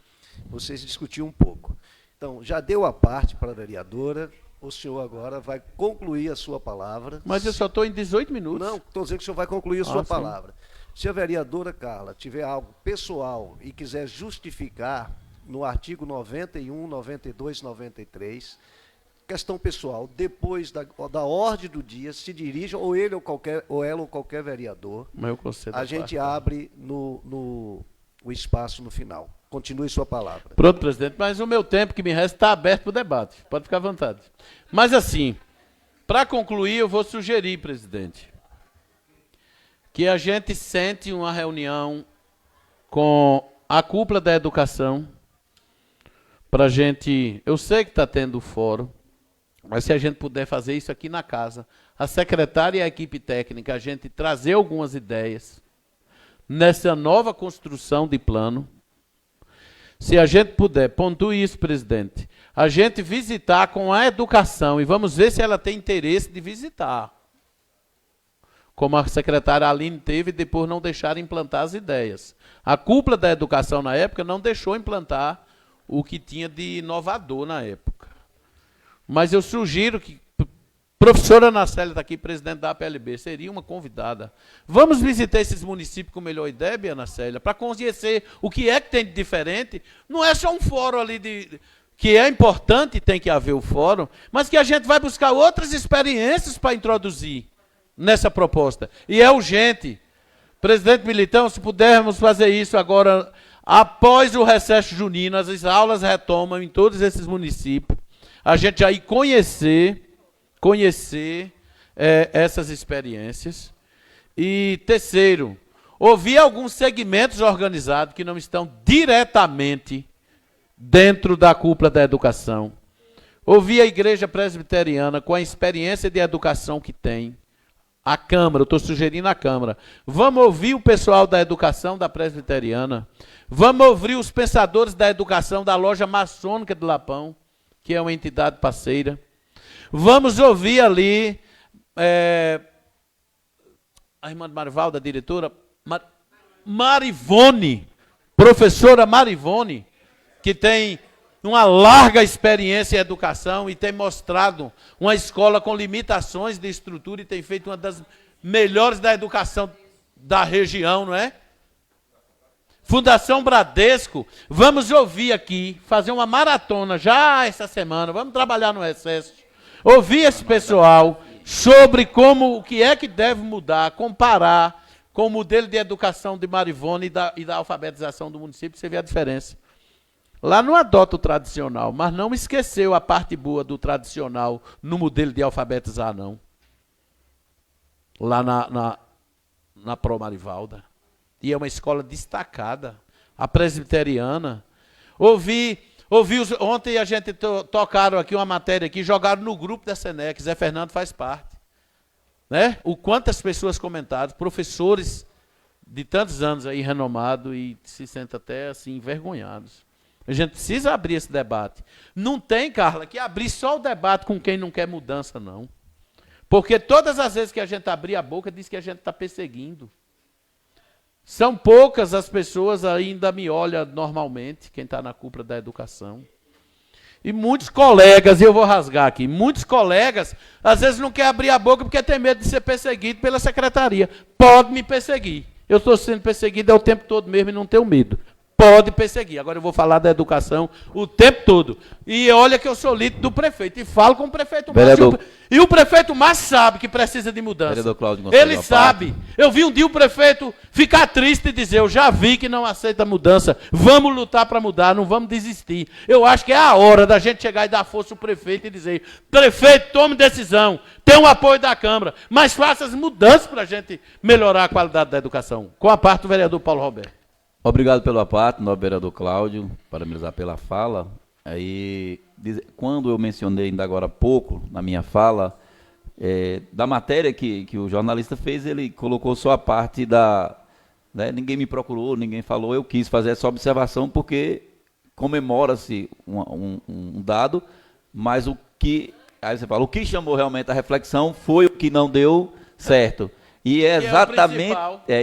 vocês discutiam um pouco. Então, já deu a parte para a vereadora, o senhor agora vai concluir a sua palavra. Mas eu só estou em 18 minutos. Não, estou dizendo que o senhor vai concluir a sua palavra. Se a vereadora Carla tiver algo pessoal e quiser justificar no artigo 91, 92, 93... questão pessoal, depois da ordem do dia, se dirija, ou ele ou ela ou qualquer vereador, a gente abre o espaço no final. Continue sua palavra. Pronto, presidente, mas o meu tempo que me resta está aberto para o debate. Pode ficar à vontade. Mas assim, para concluir, eu vou sugerir, presidente, que a gente sente uma reunião com a cúpula da educação, para a gente, eu sei que está tendo fórum, mas se a gente puder fazer isso aqui na casa, a secretária e a equipe técnica, a gente trazer algumas ideias nessa nova construção de plano. Se a gente puder, pontue isso, presidente, a gente visitar com a educação e vamos ver se ela tem interesse de visitar. Como a secretária Aline teve, depois não deixaram implantar as ideias. A cúpula da educação na época não deixou implantar o que tinha de inovador na época. Mas eu sugiro que a professora Ana Célia está aqui, presidente da APLB, seria uma convidada. Vamos visitar esses municípios com melhor ideia, Ana Célia, para conhecer o que é que tem de diferente. Não é só um fórum ali que é importante, tem que haver o fórum, mas que a gente vai buscar outras experiências para introduzir nessa proposta. E é urgente. Presidente Militão, se pudermos fazer isso agora, após o recesso junino, as aulas retomam em todos esses municípios. A gente já ir conhecer essas experiências. E terceiro, ouvir alguns segmentos organizados que não estão diretamente dentro da cúpula da educação. Ouvir a igreja presbiteriana com a experiência de educação que tem. A Câmara, eu estou sugerindo a Câmara. Vamos ouvir o pessoal da educação da presbiteriana. Vamos ouvir os pensadores da educação da loja maçônica de Lapão, que é uma entidade parceira. Vamos ouvir ali a irmã Marivalda, diretora, Marivone, professora Marivone, que tem uma larga experiência em educação e tem mostrado uma escola com limitações de estrutura e tem feito uma das melhores da educação da região, não é? Fundação Bradesco, vamos ouvir aqui, fazer uma maratona já essa semana, vamos trabalhar no recesso, ouvir esse pessoal sobre o que é que deve mudar, comparar com o modelo de educação de Marivone e da alfabetização do município, você vê a diferença. Lá não adota o tradicional, mas não esqueceu a parte boa do tradicional no modelo de alfabetizar, não. Lá na Pro Marivalda. E é uma escola destacada, a presbiteriana. Ontem a gente tocaram aqui uma matéria aqui, jogaram no grupo da Senec, Zé Fernando faz parte. Né? O quanto as pessoas comentaram, professores de tantos anos aí renomados e se sentem até assim envergonhados. A gente precisa abrir esse debate. Não tem, Carla, que abrir só o debate com quem não quer mudança, não. Porque todas as vezes que a gente abrir a boca, diz que a gente está perseguindo. São poucas as pessoas ainda me olham normalmente, quem está na cúpula da educação. E muitos colegas, e eu vou rasgar aqui, muitos colegas, às vezes não querem abrir a boca porque tem medo de ser perseguido pela secretaria. Pode me perseguir. Eu estou sendo perseguido o tempo todo mesmo e não tenho medo. Pode perseguir. Agora eu vou falar da educação o tempo todo. E olha que eu sou líder do prefeito. E falo com o prefeito Márcio. E o prefeito Márcio sabe que precisa de mudança. Ele sabe. Eu vi um dia o prefeito ficar triste e dizer, eu já vi que não aceita mudança. Vamos lutar para mudar, não vamos desistir. Eu acho que é a hora da gente chegar e dar força ao prefeito e dizer, prefeito, tome decisão. Tem o apoio da Câmara. Mas faça as mudanças para a gente melhorar a qualidade da educação. Com a parte do vereador Paulo Roberto. Obrigado pela parte, nobre vereador Cláudio, parabenizar pela fala. Aí, quando eu mencionei ainda agora há pouco, na minha fala, da matéria que o jornalista fez, ele colocou só a parte da... Né, ninguém me procurou, ninguém falou, eu quis fazer essa observação porque comemora-se um dado, mas o que... Aí você fala, o que chamou realmente a reflexão foi o que não deu certo. E é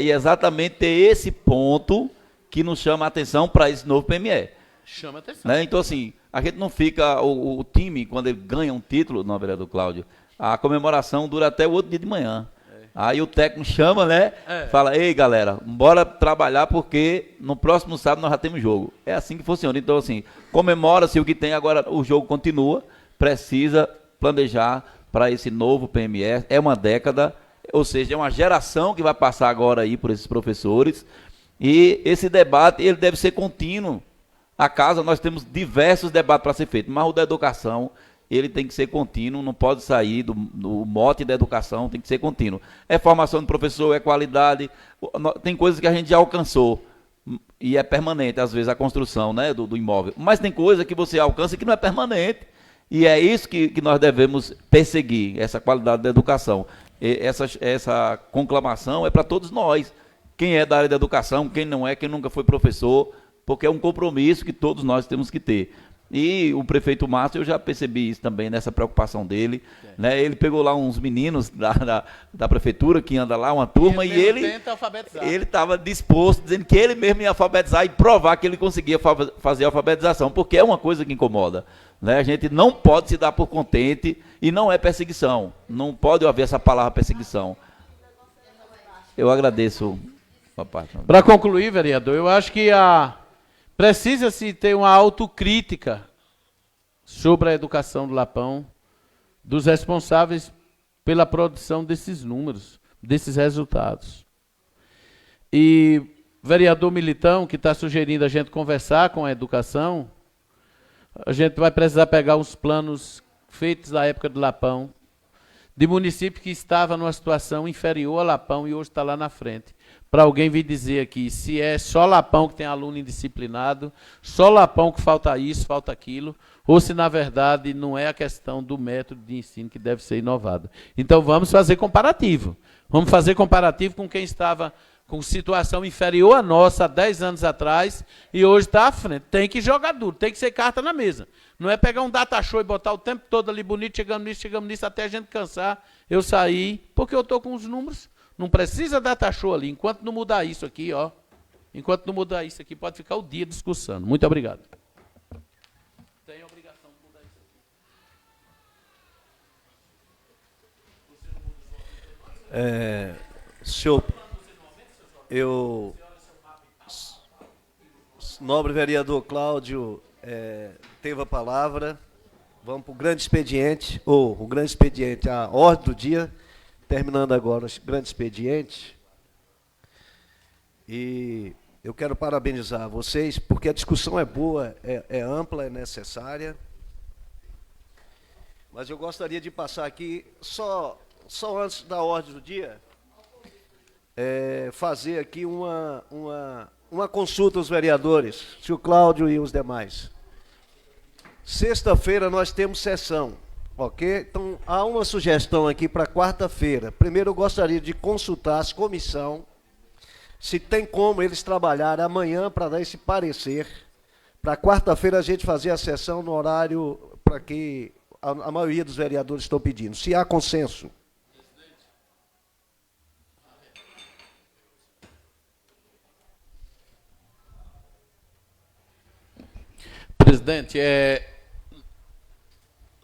exatamente esse ponto que nos chama a atenção para esse novo PME. Chama a atenção. Né? Então, assim, a gente não fica... O time, quando ele ganha um título, não, vereador Cláudio, a comemoração dura até o outro dia de manhã. Aí o técnico chama, né? Fala, ei, galera, bora trabalhar porque no próximo sábado nós já temos jogo. É assim que funciona. Então, assim, comemora-se o que tem, agora o jogo continua, precisa planejar para esse novo PME. É uma década, ou seja, é uma geração que vai passar agora aí por esses professores. E esse debate, ele deve ser contínuo. A casa, nós temos diversos debates para ser feito, mas o da educação, ele tem que ser contínuo, não pode sair do mote da educação, tem que ser contínuo. É formação do professor, é qualidade, tem coisas que a gente já alcançou, e é permanente, às vezes, a construção, né, do imóvel. Mas tem coisa que você alcança que não é permanente, e é isso que nós devemos perseguir, essa qualidade da educação. E essa conclamação é para todos nós. Quem é da área da educação, quem não é, quem nunca foi professor, porque é um compromisso que todos nós temos que ter. E o prefeito Márcio, eu já percebi isso também, nessa preocupação dele. Né? Ele pegou lá uns meninos da prefeitura que anda lá, uma turma, e ele estava disposto, dizendo que ele mesmo ia alfabetizar e provar que ele conseguia fazer a alfabetização, porque é uma coisa que incomoda. Né? A gente não pode se dar por contente e não é perseguição. Não pode haver essa palavra perseguição. Eu agradeço. Para concluir, vereador, eu acho que precisa-se ter uma autocrítica sobre a educação do Lapão, dos responsáveis pela produção desses números, desses resultados. E vereador Militão, que está sugerindo a gente conversar com a educação, a gente vai precisar pegar os planos feitos na época do Lapão, de município que estava numa situação inferior a Lapão e hoje está lá na frente. Para alguém vir dizer aqui, se é só Lapão que tem aluno indisciplinado, só Lapão que falta isso, falta aquilo, ou se na verdade não é a questão do método de ensino que deve ser inovado. Então vamos fazer comparativo. Vamos fazer comparativo com quem estava com situação inferior à nossa há 10 anos atrás e hoje está à frente. Tem que jogar duro, tem que ser carta na mesa. Não é pegar um data show e botar o tempo todo ali bonito, chegamos nisso, até a gente cansar, eu sair, porque eu estou com os números. Não precisa data show ali, enquanto não mudar isso aqui, ó. Enquanto não mudar isso aqui, pode ficar o dia discussando. Muito obrigado. Tem obrigação de mudar isso aqui. Senhor, nobre vereador Cláudio, teve a palavra. Vamos para o grande expediente, o grande expediente, a ordem do dia, terminando agora o grande expediente. E eu quero parabenizar vocês, porque a discussão é boa, é ampla, é necessária. Mas eu gostaria de passar aqui, só antes da ordem do dia, fazer aqui uma consulta aos vereadores, senhor Cláudio e os demais. Sexta-feira nós temos sessão, ok? Então, há uma sugestão aqui para quarta-feira. Primeiro, eu gostaria de consultar as comissões, se tem como eles trabalharem amanhã para dar esse parecer, para quarta-feira a gente fazer a sessão no horário para que a maioria dos vereadores estão pedindo. Se há consenso. Presidente,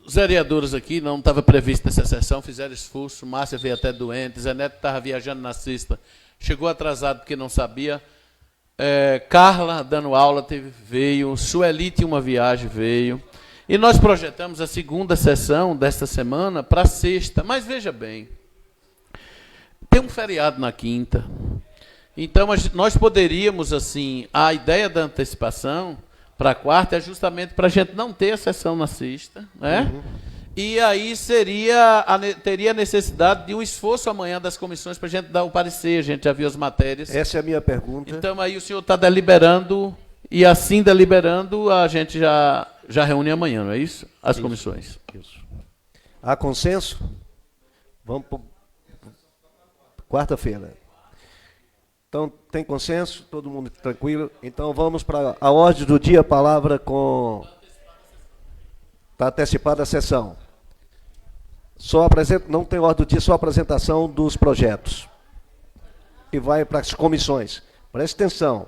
os vereadores aqui, não estava prevista essa sessão, fizeram esforço, Márcia veio até doente, Zé Neto estava viajando na sexta, chegou atrasado porque não sabia, Carla, dando aula, veio, Sueli tinha uma viagem, veio, e nós projetamos a segunda sessão desta semana para sexta, mas veja bem, tem um feriado na quinta, então nós poderíamos, assim, a ideia da antecipação para a quarta é justamente para a gente não ter a sessão na sexta, né? Uhum. E aí teria a necessidade de um esforço amanhã das comissões para a gente dar o parecer, a gente já viu as matérias. Essa é a minha pergunta. Então aí o senhor está deliberando, e assim deliberando a gente já reúne amanhã, não é isso? As comissões. Isso. Há consenso? Vamos para quarta-feira. Então, tem consenso? Todo mundo tranquilo? Então, vamos para a ordem do dia, a palavra com... Está antecipada a sessão. Não tem ordem do dia, só a apresentação dos projetos. E vai para as comissões. Preste atenção.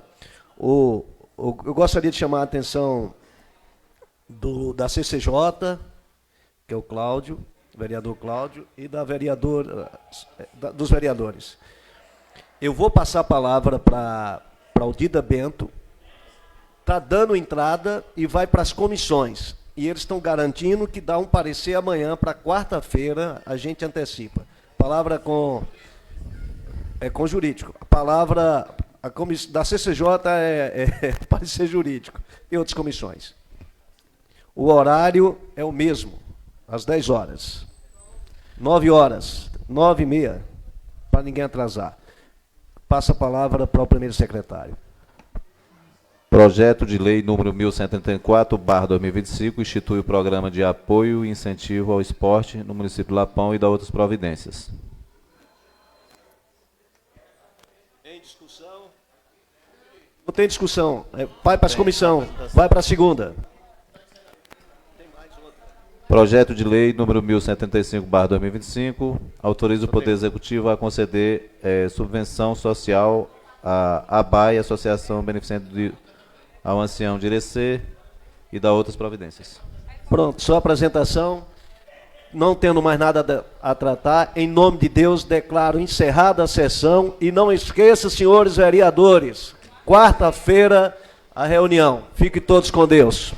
Eu gostaria de chamar a atenção da CCJ, que é o Cláudio, vereador Cláudio, e dos vereadores. Eu vou passar a palavra para o Dida Bento, está dando entrada e vai para as comissões. E eles estão garantindo que dá um parecer amanhã, para quarta-feira, a gente antecipa. Palavra com jurídico. A palavra da CCJ é parecer jurídico e outras comissões. O horário é o mesmo, às 10 horas. 9 horas, 9h30, para ninguém atrasar. Passa a palavra para o primeiro secretário. Projeto de lei número 1134/2025 institui o programa de apoio e incentivo ao esporte no município de Lapão e da outras providências. Em discussão? Não tem discussão. Vai para as comissões. Vai para a segunda. Projeto de lei número 1175/2025 autoriza o Poder Executivo a conceder subvenção social à ABAI, Associação Beneficente ao Ancião de Irecê, e da outras providências. Pronto, só apresentação. Não tendo mais nada a tratar, em nome de Deus, declaro encerrada a sessão. E não esqueça, senhores vereadores, quarta-feira, a reunião. Fiquem todos com Deus.